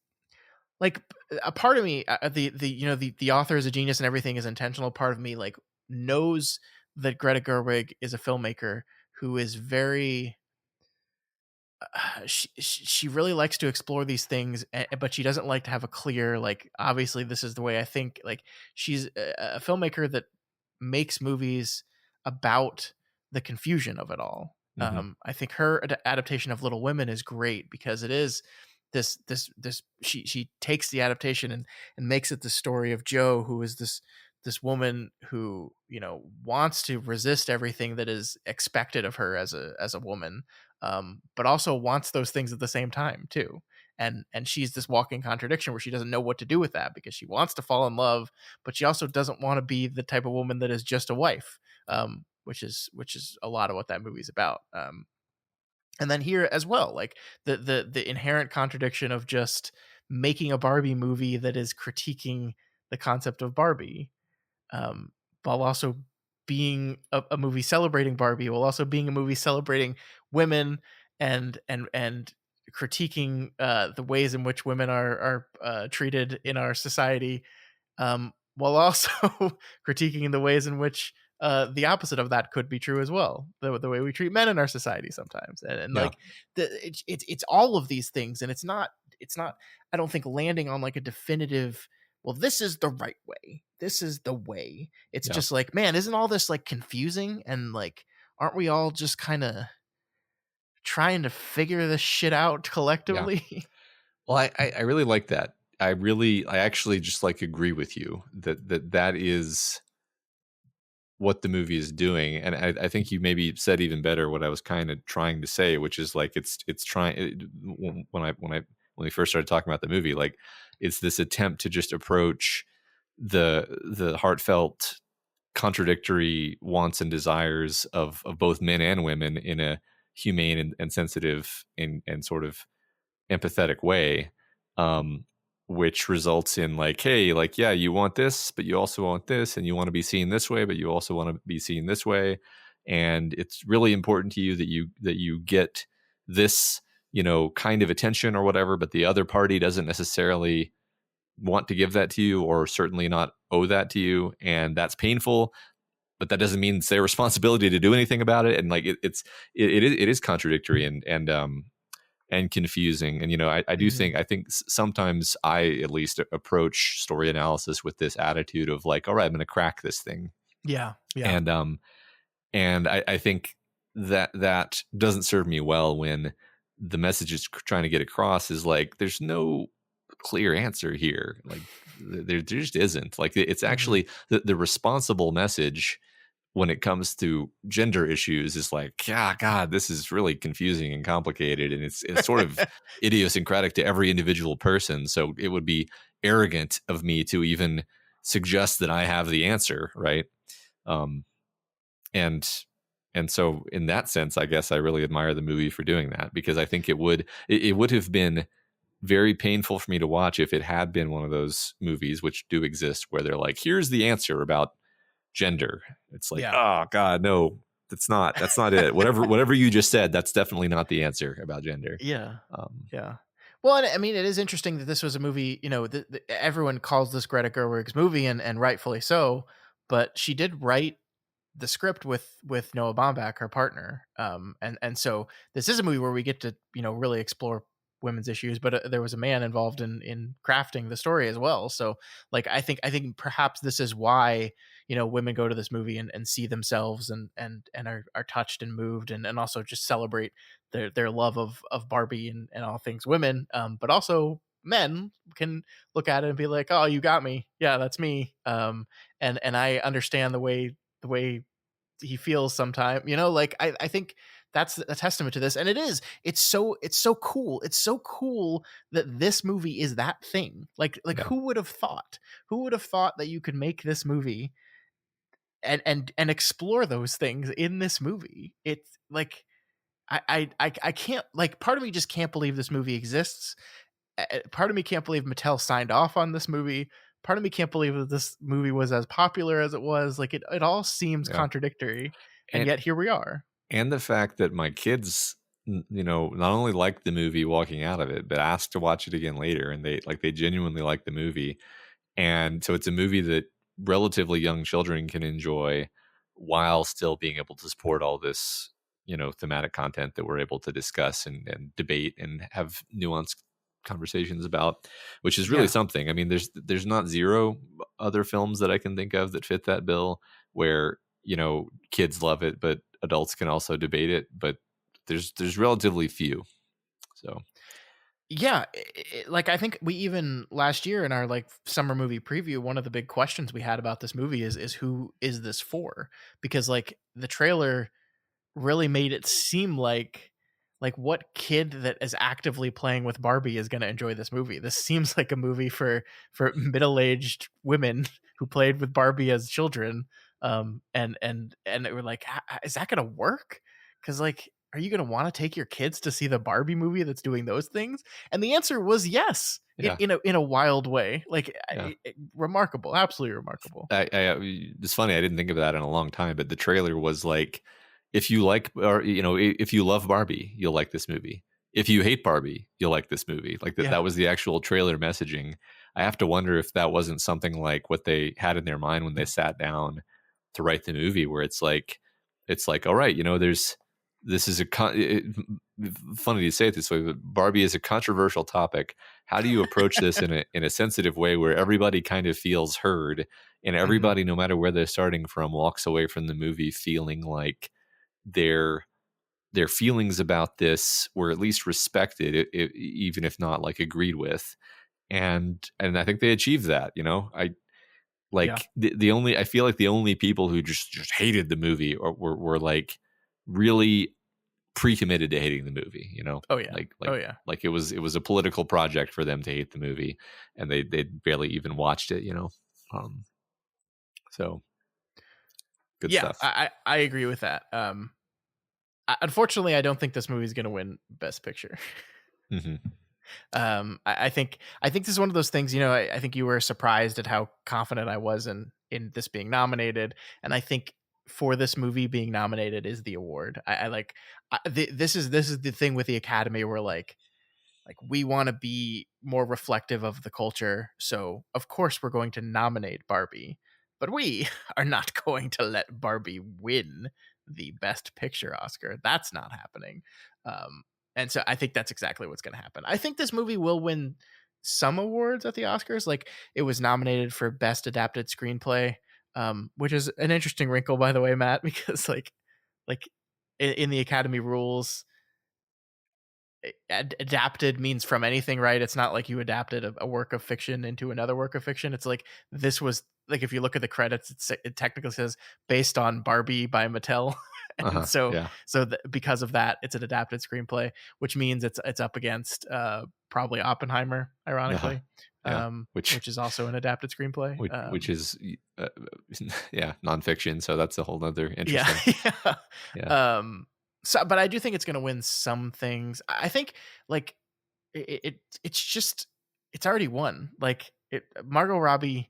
S1: like, a part of me, the you know, the author is a genius and everything is intentional. Part of me like knows that Greta Gerwig is a filmmaker who is very she really likes to explore these things, but she doesn't like to have a clear, like, obviously this is the way I think. Like, she's a filmmaker that makes movies about the confusion of it all. I think her adaptation of Little Women is great, because it is this she takes the adaptation and makes it the story of Jo, who is this woman who, you know, wants to resist everything that is expected of her as a woman, but also wants those things at the same time too. And she's this walking contradiction, where she doesn't know what to do with that, because she wants to fall in love, but she also doesn't want to be the type of woman that is just a wife, which is a lot of what that movie's about. And then here as well, like, the inherent contradiction of just making a Barbie movie that is critiquing the concept of Barbie, while also being a movie celebrating Barbie, while also being a movie celebrating women and critiquing the ways in which women are treated in our society, while also critiquing the ways in which the opposite of that could be true as well. The way we treat men in our society sometimes, and
S2: Yeah.
S1: like it's all of these things, and it's not. I don't think landing on like a definitive. Well, this is the right way. This is the way. It's just like, man, isn't all this like confusing, and like, aren't we all just kind of trying to figure this shit out collectively?
S2: Yeah. Well, I really like that. I actually just like agree with you that is what the movie is doing. And I think you maybe said even better what I was kind of trying to say, which is like, it's trying, when we first started talking about the movie, like it's this attempt to just approach the heartfelt, contradictory wants and desires of both men and women in a humane and sensitive and sort of empathetic way, which results in like, hey, like, yeah, you want this, but you also want this, and you want to be seen this way, but you also want to be seen this way, and it's really important to you that you get this, kind of attention or whatever, but the other party doesn't necessarily want to give that to you, or certainly not owe that to you, and that's painful, but that doesn't mean it's their responsibility to do anything about it. And like it is contradictory and confusing. And I do think sometimes I at least approach story analysis with this attitude of like, all right, I'm going to crack this thing.
S1: Yeah.
S2: And I think that doesn't serve me well when the message is trying to get across is like, there's no clear answer here. Like there just isn't. Like it's actually the responsible message when it comes to gender issues is like, yeah, God, this is really confusing and complicated, and it's sort of idiosyncratic to every individual person. So it would be arrogant of me to even suggest that I have the answer, right? And so in that sense, I guess I really admire the movie for doing that, because I think it would have been very painful for me to watch if it had been one of those movies, which do exist, where they're like, here's the answer about gender. It's like, oh God, no, that's not it. Whatever you just said, that's definitely not the answer about gender.
S1: Yeah. Well, I mean, it is interesting that this was a movie, everyone calls this Greta Gerwig's movie, and rightfully so, but she did write the script with Noah Baumbach, her partner. And so this is a movie where we get to, really explore women's issues, but there was a man involved in crafting the story as well. So like, I think perhaps this is why, women go to this movie and see themselves and are touched and moved, and also just celebrate their love of Barbie and all things women. But also men can look at it and be like, oh, you got me. Yeah, that's me. And I understand the way he feels sometimes, like I think that's a testament to this. And it's so cool. It's so cool that this movie is that thing. Like who would have thought that you could make this movie and explore those things in this movie? It's like, I can't, like, part of me just can't believe this movie exists. Part of me can't believe Mattel signed off on this movie. Part of me can't believe that this movie was as popular as it was. Like it all seems contradictory, and yet here we are.
S2: And the fact that my kids, not only liked the movie walking out of it, but asked to watch it again later, and they genuinely liked the movie. And so it's a movie that relatively young children can enjoy while still being able to support all this, thematic content that we're able to discuss and debate and have nuanced conversations about, which is really something. I mean, there's not zero other films that I can think of that fit that bill, where kids love it but adults can also debate it, but there's relatively few. So
S1: like I think we even last year in our like summer movie preview, one of the big questions we had about this movie is who is this for? Because like the trailer really made it seem like what kid that is actively playing with Barbie is going to enjoy this movie? This seems like a movie for middle-aged women who played with Barbie as children. And we're like, is that going to work? Because like, are you going to want to take your kids to see the Barbie movie that's doing those things? And the answer was yes, in a wild way. Like remarkable, absolutely remarkable.
S2: It's funny, I didn't think of that in a long time, but the trailer was like if you like, or if you love Barbie, you'll like this movie. If you hate Barbie, you'll like this movie. Like that was the actual trailer messaging. I have to wonder if that wasn't something like what they had in their mind when they sat down to write the movie, where it's like, all right, this is funny to say it this way, but Barbie is a controversial topic. How do you approach this in a sensitive way where everybody kind of feels heard, and everybody, no matter where they're starting from, walks away from the movie feeling like their feelings about this were at least respected, even if not like agreed with, and I think they achieved that. I feel like the only people who just hated the movie were like really pre-committed to hating the movie. Like it was a political project for them to hate the movie, and they barely even watched it. So good stuff.
S1: I agree with that. Unfortunately, I don't think this movie is going to win Best Picture. I think this is one of those things. I think you were surprised at how confident I was in this being nominated, and I think for this movie being nominated is the award. This is the thing with the Academy where like we want to be more reflective of the culture, so of course we're going to nominate Barbie, but we are not going to let Barbie win the Best Picture Oscar. That's not happening. And so I think that's exactly what's going to happen. I think this movie will win some awards at the Oscars. Like it was nominated for Best Adapted Screenplay, which is an interesting wrinkle, by the way, Matt, because like in the Academy rules, adapted means from anything, right? It's not like you adapted a work of fiction into another work of fiction. It's like this was like, if you look at the credits, it technically says based on Barbie by Mattel. And because of that, it's an adapted screenplay, which means it's up against probably Oppenheimer, ironically, which is also an adapted screenplay,
S2: which is nonfiction. So that's a whole nother interesting.
S1: Yeah. So, but I do think it's going to win some things. I think like it's already won. Like Margot Robbie.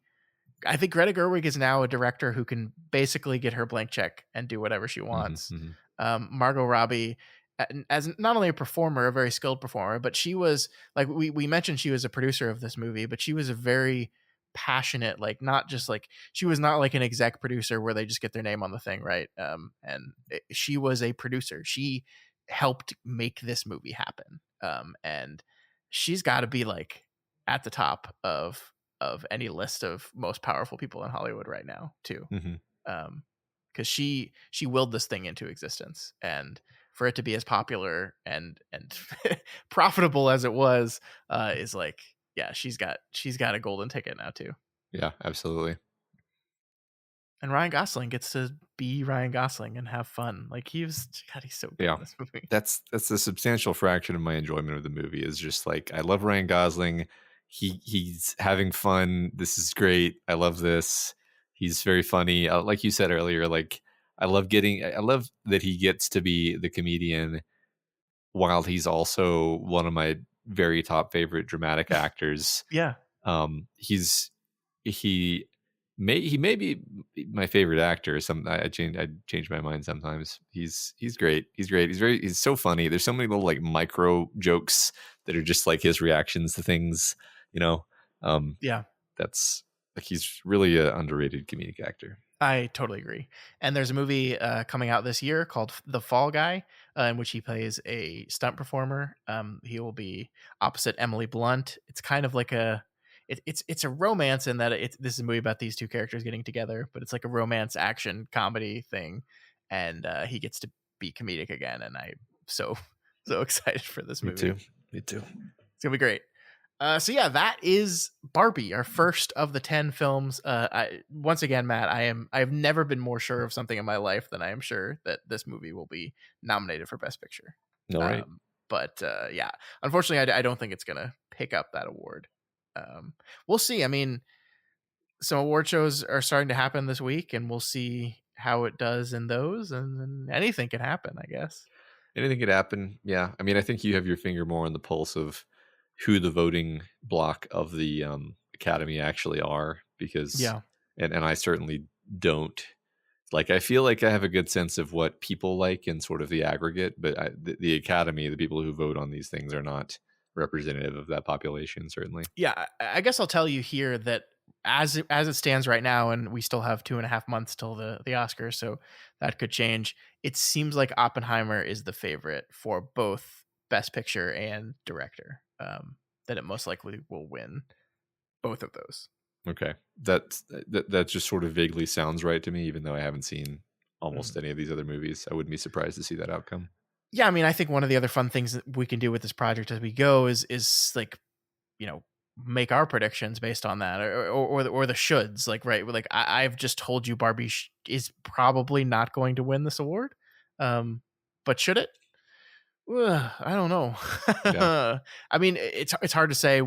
S1: I think Greta Gerwig is now a director who can basically get her blank check and do whatever she wants. Margot Robbie, as not only a performer, a very skilled performer, but she was like, we mentioned she was a producer of this movie, but she was a very passionate, like not just like, she was not like an exec producer where they just get their name on the thing, right? She was a producer. She helped make this movie happen. And she's got to be like at the top of any list of most powerful people in Hollywood right now too. Because she willed this thing into existence, and for it to be as popular and profitable as it was, is like, yeah, she's got a golden ticket now too.
S2: Yeah, absolutely.
S1: And Ryan Gosling gets to be Ryan Gosling and have fun. Like he's so good in this movie.
S2: That's a substantial fraction of my enjoyment of the movie, is just like, I love Ryan Gosling. He's having fun. This is great. I love this. He's very funny. Like you said earlier, like I love that he gets to be the comedian while he's also one of my very top favorite dramatic actors.
S1: Yeah.
S2: He may be my favorite actor. I change my mind sometimes. He's great. He's so funny. There's so many little like micro jokes that are just like his reactions to things. That's like, he's really an underrated comedic actor.
S1: I totally agree. And there's a movie coming out this year called The Fall Guy, in which he plays a stunt performer. He will be opposite Emily Blunt. It's kind of like it's a romance in that this is a movie about these two characters getting together, but it's like a romance action comedy thing, and he gets to be comedic again, and I'm so excited for this movie.
S2: Me too.
S1: It's gonna be great. So yeah, that is Barbie, our first of the 10 films. Once again, Matt, I've never been more sure of something in my life than I am sure that this movie will be nominated for Best Picture.
S2: No, right.
S1: But yeah, unfortunately, I don't think it's gonna pick up that award. We'll see. I mean, some award shows are starting to happen this week, and we'll see how it does in those, and anything can happen, I guess.
S2: Anything could happen. Yeah. I mean, I think you have your finger more on the pulse of who the voting block of the Academy actually are, because and I certainly don't. Like, I feel like I have a good sense of what people like in sort of the aggregate, but the Academy, the people who vote on these things, are not representative of that population, certainly.
S1: Yeah, I guess I'll tell you here that as it stands right now, and we still have 2.5 months till the Oscars, so that could change. It seems like Oppenheimer is the favorite for both Best Picture and Director. That it most likely will win both of those.
S2: Okay, that just sort of vaguely sounds right to me, even though I haven't seen almost any of these other movies. I wouldn't be surprised to see that outcome.
S1: Yeah, I mean, I think one of the other fun things that we can do with this project as we go is like, make our predictions based on that, or the shoulds. Like, right, like I've just told you Barbie is probably not going to win this award, but should it? I don't know.
S2: Yeah.
S1: I mean, it's hard to say,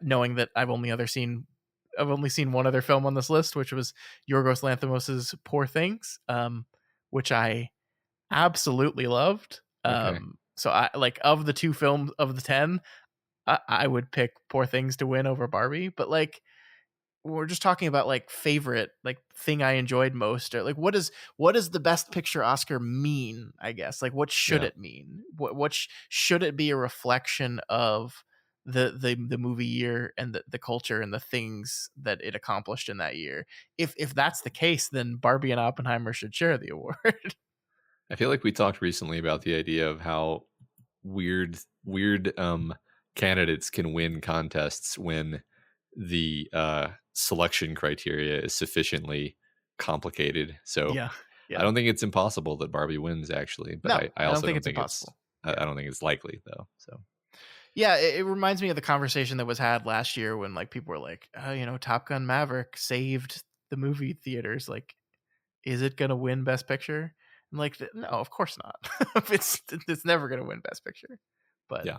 S1: knowing that I've only seen one other film on this list, which was Yorgos Lanthimos's Poor Things, which I absolutely loved.
S2: Okay.
S1: So I like, of the two films of the 10, I would pick Poor Things to win over Barbie. But like, we're just talking about like favorite, like thing I enjoyed most, or like what does the Best Picture Oscar mean? I guess, like, what should it mean? What should it be a reflection of the movie year and the culture and the things that it accomplished in that year? If that's the case, then Barbie and Oppenheimer should share the award.
S2: I feel like we talked recently about the idea of how weird candidates can win contests when the selection criteria is sufficiently complicated. So
S1: Yeah.
S2: I don't think it's impossible that Barbie wins, actually, but
S1: No,
S2: I also
S1: don't think it's impossible.
S2: I don't think it's likely, though. So
S1: yeah, it reminds me of the conversation that was had last year when like people were like, Top Gun Maverick saved the movie theaters. Like, is it gonna win Best Picture? And like, no, of course not. It's never gonna win Best Picture. But
S2: yeah.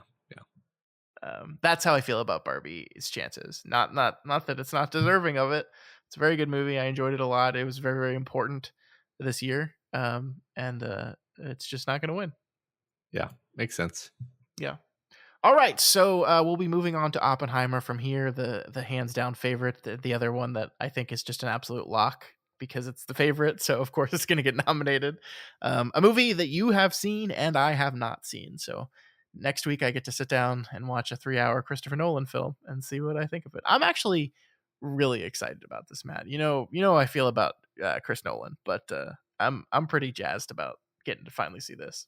S1: that's how I feel about Barbie's chances. Not that it's not deserving of it. It's a very good movie. I enjoyed it a lot. It was very, very important this year. And it's just not gonna win.
S2: Yeah, makes sense.
S1: Yeah. All right, so we'll be moving on to Oppenheimer from here, the hands down favorite, the other one that I think is just an absolute lock because it's the favorite. So of course it's going to get nominated. A movie that you have seen and I have not seen. So next week I get to sit down and watch a 3-hour Christopher Nolan film and see what I think of it. I'm actually really excited about this, Matt. You know how I feel about Chris Nolan, but I'm pretty jazzed about getting to finally see this.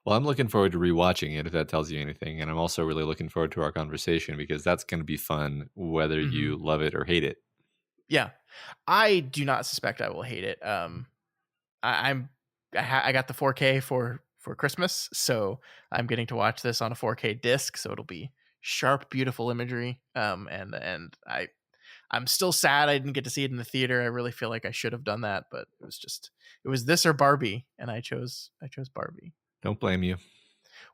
S2: Well, I'm looking forward to rewatching it, if that tells you anything. And I'm also really looking forward to our conversation because that's going to be fun, whether you love it or hate it.
S1: Yeah, I do not suspect I will hate it. I got the 4K for Christmas, so I'm getting to watch this on a 4K disc. So it'll be sharp, beautiful imagery. And I'm still sad I didn't get to see it in the theater. I really feel like I should have done that, but it was this or Barbie, and I chose Barbie.
S2: Don't blame you.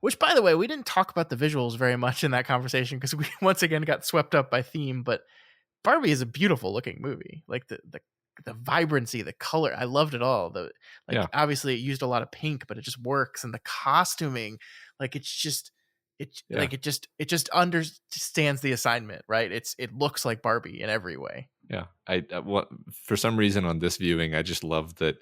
S1: Which, by the way, we didn't talk about the visuals very much in that conversation because we once again got swept up by theme. But Barbie is a beautiful looking movie. Like the vibrancy, the color, I loved it all. Obviously it used a lot of pink, but it just works. And the costuming, like it just understands the assignment, right? It looks like Barbie in every way.
S2: Yeah, for some reason on this viewing, I just love that.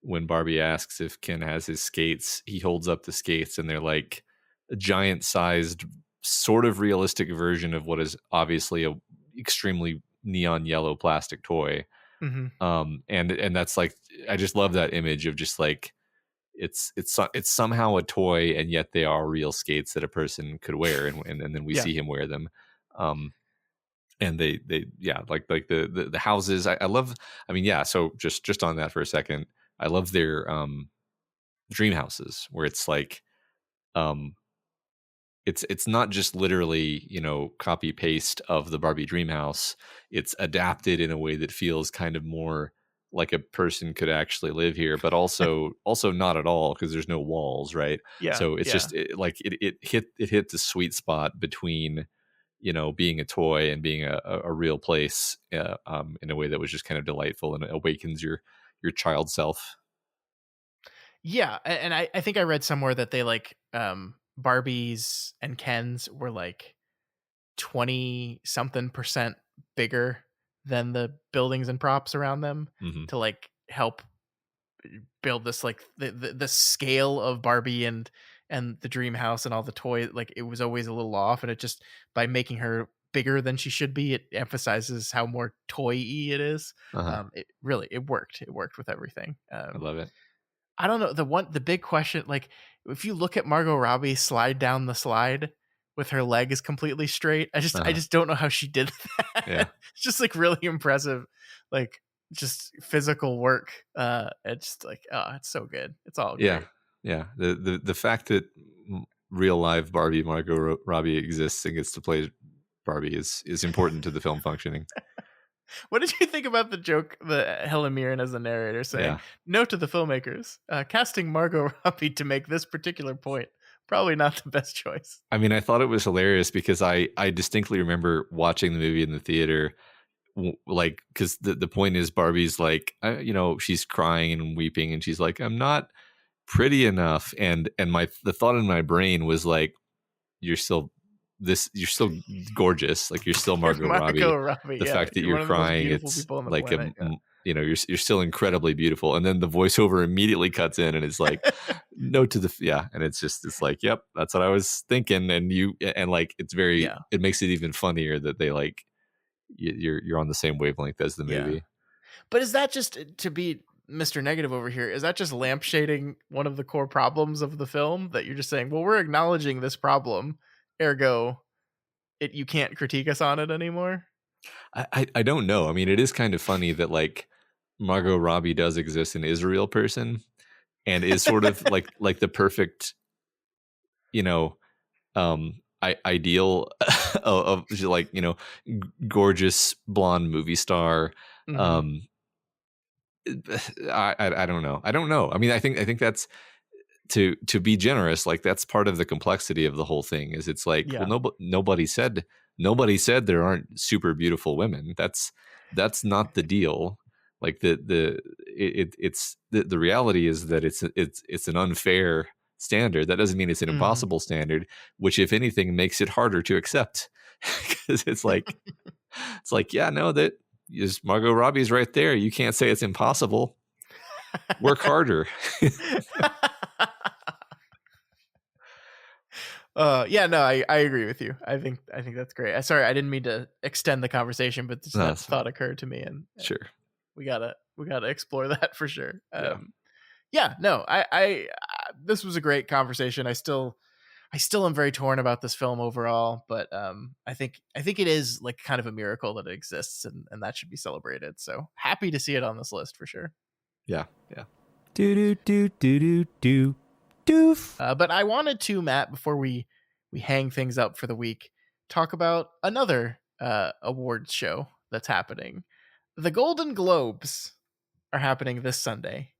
S2: When Barbie asks if Ken has his skates, he holds up the skates and they're like a giant sized, sort of realistic version of what is obviously a extremely neon yellow plastic toy. And that's like, I just love that image of just like, it's somehow a toy and yet they are real skates that a person could wear. And then we see him wear them. And they like the houses. I love, so just on that for a second, I love their dream houses where it's like it's not just literally, copy paste of the Barbie dream house. It's adapted in a way that feels kind of more like a person could actually live here, but also not at all because there's no walls, right?
S1: Yeah.
S2: So it's just it hit the sweet spot between being a toy and being a real place in a way that was just kind of delightful and awakens your child self.
S1: Yeah, and I think I read somewhere that they like Barbies and Kens were like 20-something% bigger than the buildings and props around them to like help build this like the scale of Barbie and the dream house and all the toys, like it was always a little off, and it just, by making her bigger than she should be, it emphasizes how more toy-y it is. It really, it worked with everything.
S2: I love it.
S1: I don't know, the big question, like if you look at Margot Robbie slide down the slide with her legs completely straight, I just don't know how she did that.
S2: Yeah.
S1: It's just like really impressive, like just physical work. It's just like, oh, it's so good. It's all great.
S2: Yeah. The fact that real live Barbie Margot Robbie exists and gets to play Barbie is important to the film functioning.
S1: What did you think about the joke that Helen Mirren as the narrator saying, "Note to the filmmakers, casting Margot Robbie to make this particular point, probably not the best choice."
S2: I mean, I thought it was hilarious because I distinctly remember watching the movie in the theater, like, because the point is Barbie's like, she's crying and weeping, and she's like, "I'm not pretty enough," and the thought in my brain was like, you're still gorgeous, like you're still Margot Robbie. The fact that you're crying, it's like you're still incredibly beautiful. And then the voiceover immediately cuts in and it's like, no to the and it's like, yep, that's what I was thinking. And like it's very it makes it even funnier that they like you're on the same wavelength as the movie.
S1: But is that just, to be Mr. Negative over here, is that just lampshading one of the core problems of the film, that you're just saying, well, we're acknowledging this problem, ergo you can't critique us on it anymore?
S2: I don't know. I mean, it is kind of funny that like Margot Robbie does exist in Israel person and is sort of like the perfect, ideal of like, gorgeous blonde movie star. I don't know. I mean, I think that's, to be generous, like that's part of the complexity of the whole thing, is it's like, well, nobody said there aren't super beautiful women. That's not the deal. Like it's the reality is that it's an unfair standard. That doesn't mean it's an impossible standard, which if anything makes it harder to accept, because it's like that is Margot Robbie's right there. You can't say it's impossible. Work harder.
S1: I agree with you. I think that's great. Sorry, I didn't mean to extend the conversation, but that thought occurred to me, and
S2: sure,
S1: we gotta explore that for sure. This was a great conversation. I still am very torn about this film overall, but I think it is like kind of a miracle that it exists, and that should be celebrated. So happy to see it on this list for sure.
S2: Yeah.
S1: Doof. But I wanted to, Matt, before we hang things up for the week, talk about another awards show that's happening. The Golden Globes are happening this Sunday,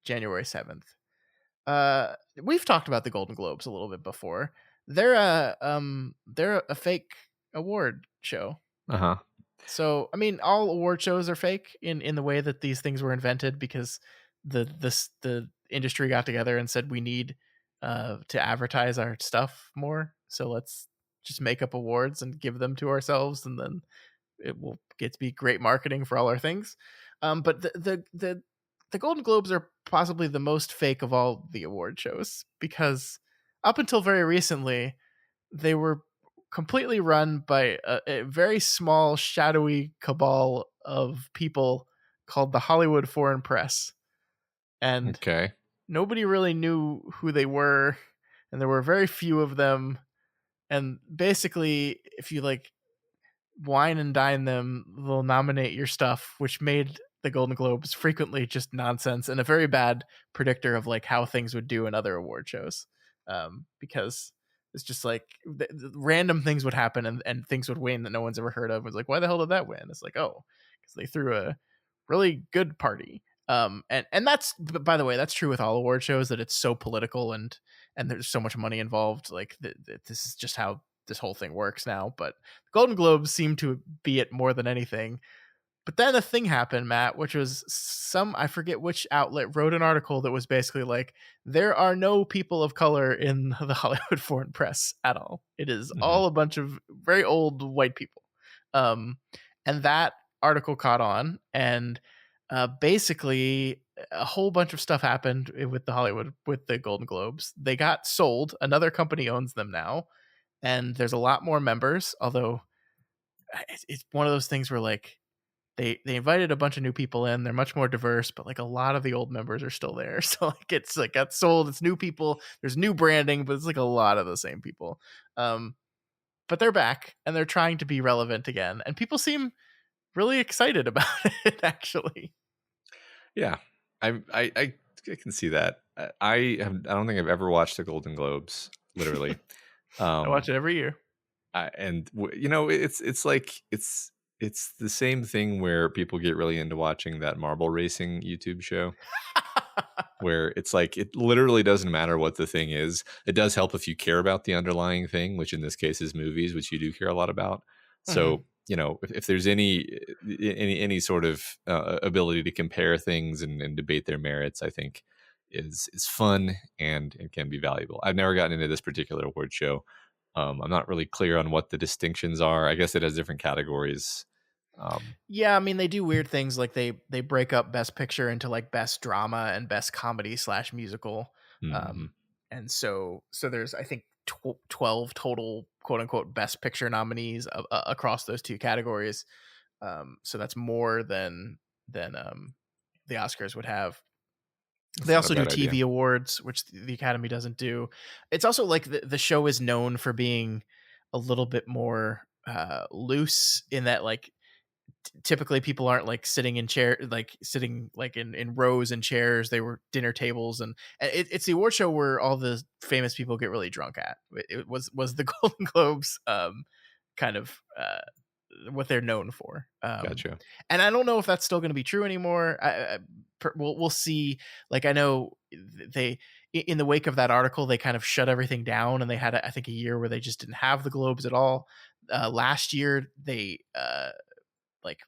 S1: January 7th. We've talked about the Golden Globes a little bit before. They're a fake award show. So, I mean, all award shows are fake in the way that these things were invented, because the industry got together and said, we need to advertise our stuff more, so let's just make up awards and give them to ourselves, and then it will get to be great marketing for all our things. But the Golden Globes are possibly the most fake of all the award shows, because up until very recently they were completely run by a very small, shadowy cabal of people called the Hollywood Foreign Press. And nobody really knew who they were, and there were very few of them. And basically, if you like wine and dine them, they'll nominate your stuff, which made the Golden Globes frequently just nonsense and a very bad predictor of like how things would do in other award shows. Because it's just like random things would happen and things would win that no one's ever heard of. It's like, why the hell did that win? It's like, oh, because they threw a really good party. And that's, by the way, that's true with all award shows, that it's so political and there's so much money involved. Like this is just how this whole thing works now. But the Golden Globes seem to be it more than anything. But then a thing happened, Matt, which was I forget which outlet wrote an article that was basically like, there are no people of color in the Hollywood Foreign Press at all. It is all a bunch of very old white people. And that article caught on, and basically a whole bunch of stuff happened with the Golden Globes. They got sold. Another company owns them now, and there's a lot more members. Although it's one of those things where like they invited a bunch of new people in. They're much more diverse, but like a lot of the old members are still there. So like it's like got sold. It's new people. There's new branding, but it's like a lot of the same people. But they're back and they're trying to be relevant again, and people seem really excited about it. Actually,
S2: yeah, I can see that. I don't think I've ever watched the Golden Globes. Literally,
S1: I watch it every year.
S2: It's like it's the same thing where people get really into watching that marble racing YouTube show. Where it's like it literally doesn't matter what the thing is. It does help if you care about the underlying thing, which in this case is movies, which you do care a lot about. So if there's any sort of ability to compare things and debate their merits, I think is fun and can be valuable. I've never gotten into this particular award show. I'm not really clear on what the distinctions are. I guess it has different categories.
S1: Yeah, I mean they do weird things like they break up Best Picture into like Best Drama and Best Comedy / Musical, and so there's I think 12 total quote unquote Best Picture nominees across those two categories. So that's more than the Oscars would have. They also do TV awards, which the Academy doesn't do. It's also like the show is known for being a little bit more loose in that like typically people aren't like sitting in rows and chairs. They were dinner tables, and it's the award show where all the famous people get really drunk at. It was the Golden Globes kind of what they're known for.
S2: Gotcha.
S1: And I don't know if that's still going to be true anymore. We'll see. Like I know they in the wake of that article they kind of shut everything down, and they had I think a year where they just didn't have the Globes at all. Last year they like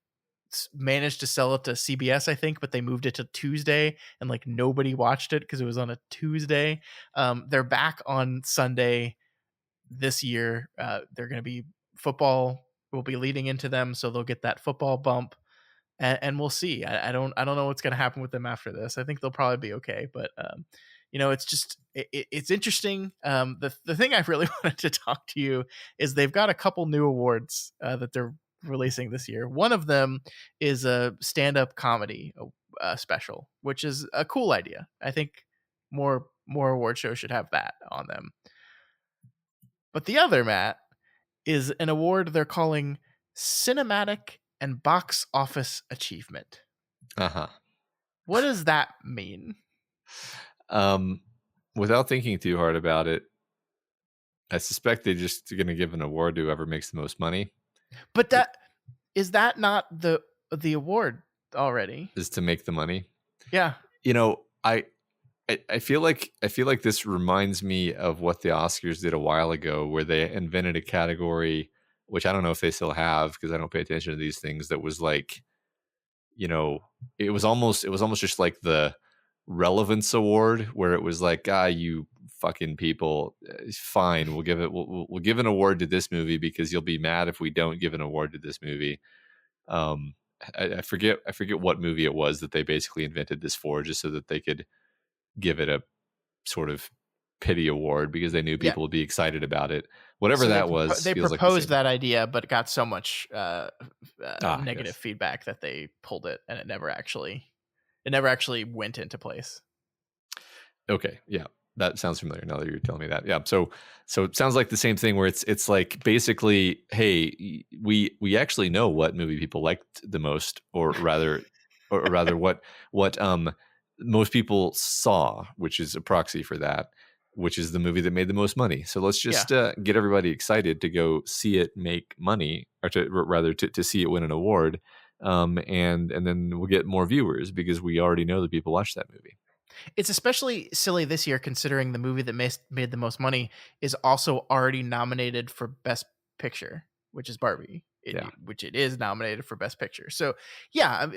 S1: managed to sell it to CBS, I think, but they moved it to Tuesday and like nobody watched it because it was on a Tuesday. They're back on Sunday this year. They're going to be football will be leading into them, so they'll get that football bump, and we'll see. I don't know what's going to happen with them after this. I think they'll probably be okay, but it's just it's interesting. The thing I really wanted to talk to you is they've got a couple new awards that they're releasing this year. One of them is a stand-up comedy special, which is a cool idea. I think more award shows should have that on them. But the other, Matt, is an award they're calling Cinematic and Box Office Achievement. What does that mean?
S2: Without thinking too hard about it, I suspect they're just going to give an award to whoever makes the most money.
S1: But is that not the award already?
S2: Is to make the money?
S1: Yeah.
S2: I feel like this reminds me of what the Oscars did a while ago, where they invented a category, which I don't know if they still have because I don't pay attention to these things. That was like, it was almost just like the relevance award, where it was like, you fucking people, fine, we'll give an award to this movie because you'll be mad if we don't give an award to this movie. I forget what movie it was that they basically invented this for, just so that they could give it a sort of pity award because they knew people would be excited about it. Whatever that was.
S1: They proposed that idea, but got so much negative feedback that they pulled it, and it never actually went into place.
S2: Okay, yeah, that sounds familiar now that you're telling me that. Yeah, so it sounds like the same thing where it's like basically, hey, we actually know what movie people liked the most, or rather what most people saw, which is a proxy for that, which is the movie that made the most money. So let's just get everybody excited to go see it make money, or to see it win an award, and then we'll get more viewers because we already know that people watch that movie.
S1: It's especially silly this year considering the movie that made the most money is also already nominated for Best Picture, which is Barbie. Which it is nominated for Best Picture. So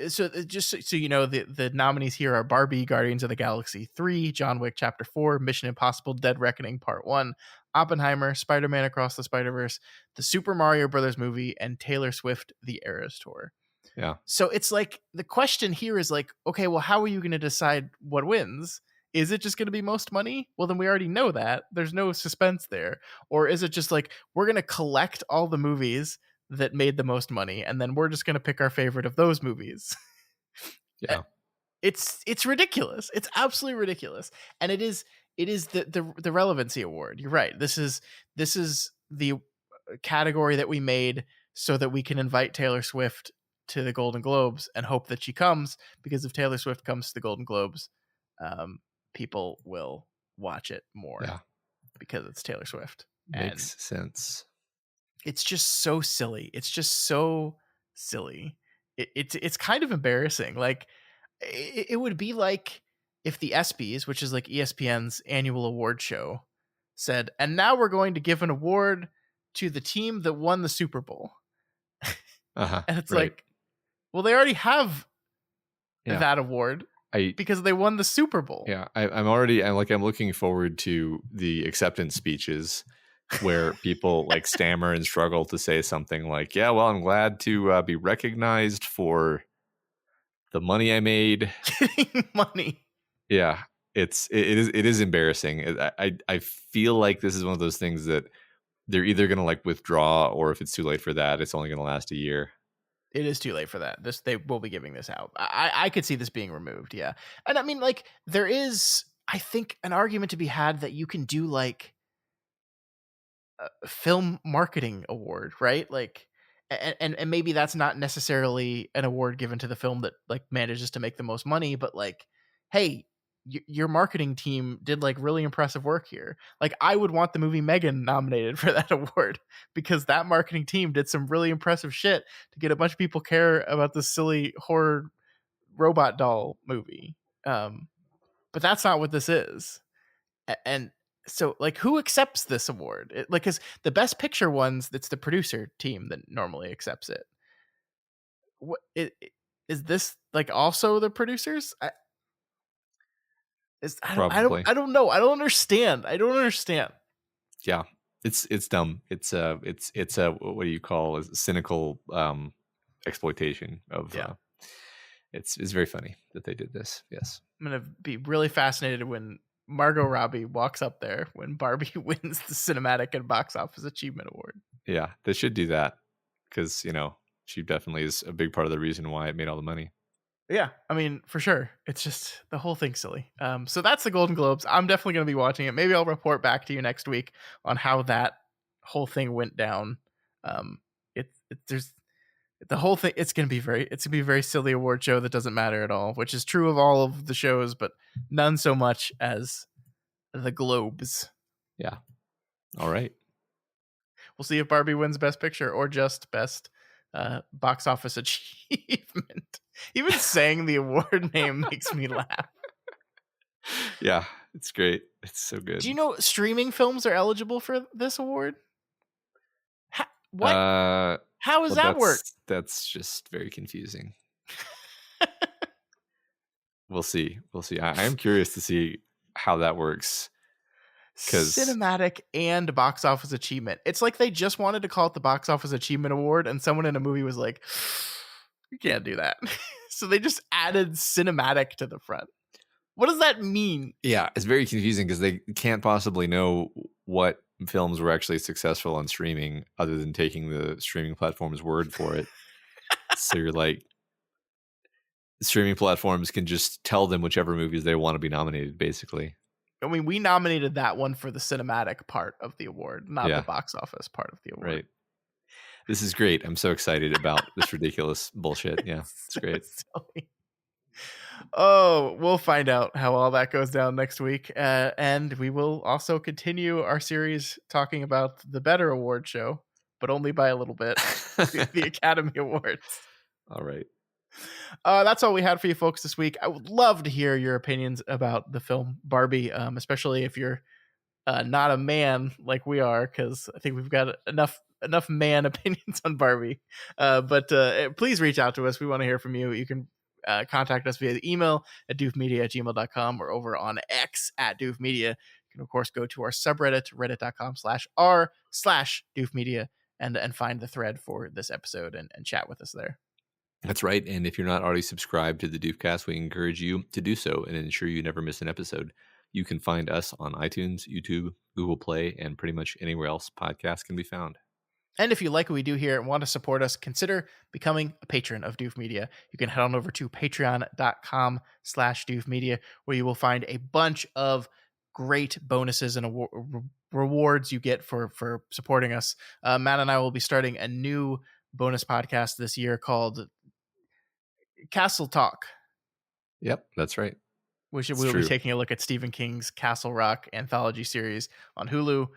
S1: so just so you know, the nominees here are Barbie, Guardians of the Galaxy 3, John Wick Chapter 4, Mission Impossible Dead Reckoning Part 1, Oppenheimer, Spider-Man Across the Spider-Verse, the Super Mario Brothers movie, and Taylor Swift The Eras Tour.
S2: Yeah.
S1: So it's like the question here is like, okay, well, how are you going to decide what wins? Is it just going to be most money? Well, then we already know that. There's no suspense there. Or is it just like, we're going to collect all the movies that made the most money, and then we're just going to pick our favorite of those movies?
S2: Yeah.
S1: It's ridiculous. It's absolutely ridiculous. And it is the relevancy award. You're right. This is the category that we made so that we can invite Taylor Swift to the Golden Globes and hope that she comes, because if Taylor Swift comes to the Golden Globes, people will watch it more because it's Taylor Swift.
S2: Makes sense.
S1: It's just so silly. It's just so silly. It's kind of embarrassing. Like it would be like if the ESPYs, which is like ESPN's annual award show, said, and now we're going to give an award to the team that won the Super Bowl. And it's like, well, they already have that award because they won the Super Bowl.
S2: Yeah, I'm looking forward to the acceptance speeches where people like stammer and struggle to say something like, yeah, well, I'm glad to be recognized for the money I made.
S1: Money.
S2: Yeah, it is embarrassing. I feel like this is one of those things that they're either going to like withdraw, or if it's too late for that, it's only going to last a year.
S1: It is too late for that. They will be giving this out. I could see this being removed. Yeah. And I mean, like, there is, I think, an argument to be had that you can do like a film marketing award, right? Like, and maybe that's not necessarily an award given to the film that like manages to make the most money, but like, hey, your marketing team did like really impressive work here. Like, I would want the movie Megan nominated for that award, because that marketing team did some really impressive shit to get a bunch of people care about this silly horror robot doll movie. But that's not what this is. And so like, who accepts this award? Like, cause the best picture ones, it's the producer team that normally accepts it. What is this like also the producers? I don't know. I don't understand.
S2: Yeah, it's dumb. It's a what do you call a cynical exploitation of. It's very funny that they did this. Yes,
S1: I'm gonna be really fascinated when Margot Robbie walks up there when Barbie wins the Cinematic and Box Office Achievement Award.
S2: Yeah, they should do that, because she definitely is a big part of the reason why it made all the money.
S1: Yeah, I mean, for sure. It's just the whole thing's silly. So that's the Golden Globes. I'm definitely going to be watching it. Maybe I'll report back to you next week on how that whole thing went down. There's the whole thing. It's going to be a very silly award show that doesn't matter at all, which is true of all of the shows, but none so much as the Globes.
S2: Yeah. All right.
S1: We'll see if Barbie wins Best Picture or just Best Box Office Achievement. Even saying the award name makes me laugh.
S2: Yeah, it's great. It's so good.
S1: Do you know streaming films are eligible for this award? What? How does that work?
S2: That's just very confusing. We'll see. I am curious to see how that works.
S1: Cinematic and Box Office Achievement. It's like they just wanted to call it the Box Office Achievement Award, and someone in a movie was like, you can't do that. So they just added cinematic to the front. What does that mean?
S2: Yeah, it's very confusing because they can't possibly know what films were actually successful on streaming other than taking the streaming platform's word for it. So you're like, streaming platforms can just tell them whichever movies they want to be nominated, basically.
S1: I mean, we nominated that one for the cinematic part of the award, not the box office part of the award.
S2: Right. This is great. I'm so excited about this ridiculous bullshit. Yeah, it's great.
S1: Silly. Oh, we'll find out how all that goes down next week. And we will also continue our series talking about the better award show, but only by a little bit, the Academy Awards.
S2: All right.
S1: That's all we had for you folks this week. I would love to hear your opinions about the film Barbie, especially if you're not a man like we are, because I think we've got enough man opinions on Barbie. But please reach out to us. We want to hear from you. You can contact us via the email at doofmedia@gmail.com or over on X @doofmedia. You can, of course, go to our subreddit, reddit.com/r/doofmedia, and find the thread for this episode and chat with us there.
S2: That's right. And if you're not already subscribed to the Doofcast, we encourage you to do so and ensure you never miss an episode. You can find us on iTunes, YouTube, Google Play, and pretty much anywhere else podcasts can be found.
S1: And if you like what we do here and want to support us, consider becoming a patron of Doof Media. You can head on over to patreon.com/Doof Media, where you will find a bunch of great bonuses and rewards you get for supporting us. Matt and I will be starting a new bonus podcast this year called Castle Talk.
S2: Yep, that's right.
S1: We'll be taking a look at Stephen King's Castle Rock anthology series on Hulu.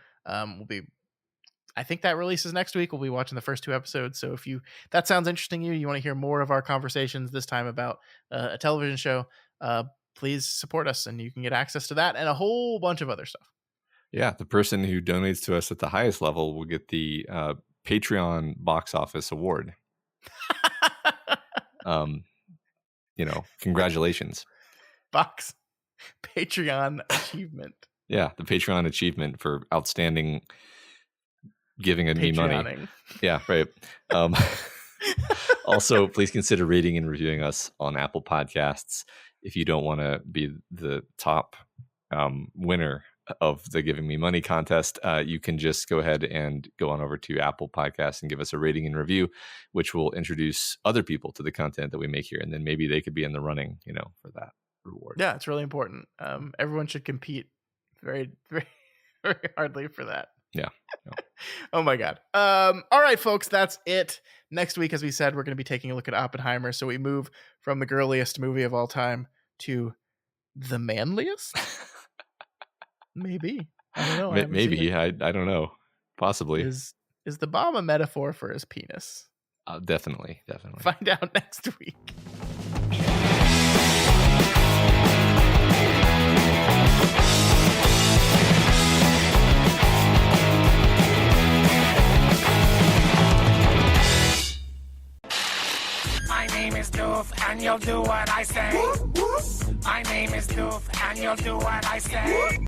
S1: I think that releases next week. We'll be watching the first 2 episodes. So if that sounds interesting to you want to hear more of our conversations, this time about a television show, please support us and you can get access to that and a whole bunch of other stuff.
S2: Yeah, the person who donates to us at the highest level will get the Patreon box office award. Congratulations.
S1: Patreon achievement.
S2: Yeah, the Patreon achievement for outstanding giving me money. Yeah, right. Also, please consider rating and reviewing us on Apple Podcasts. If you don't want to be the top winner of the Giving Me Money contest, you can just go ahead and go on over to Apple Podcasts and give us a rating and review, which will introduce other people to the content that we make here. And then maybe they could be in the running, for that reward.
S1: Yeah, it's really important. Everyone should compete very, very, very hardly for that.
S2: Yeah.
S1: Oh my God. All right, folks, that's it. Next week, as we said, we're going to be taking a look at Oppenheimer. So we move from the girliest movie of all time to the manliest. Maybe. I don't know.
S2: Maybe. I don't know. Possibly.
S1: Is the bomb a metaphor for his penis?
S2: Definitely.
S1: Find out next week.
S6: My name is Doof, and you'll do what I say. My name is Doof, and you'll do what I say.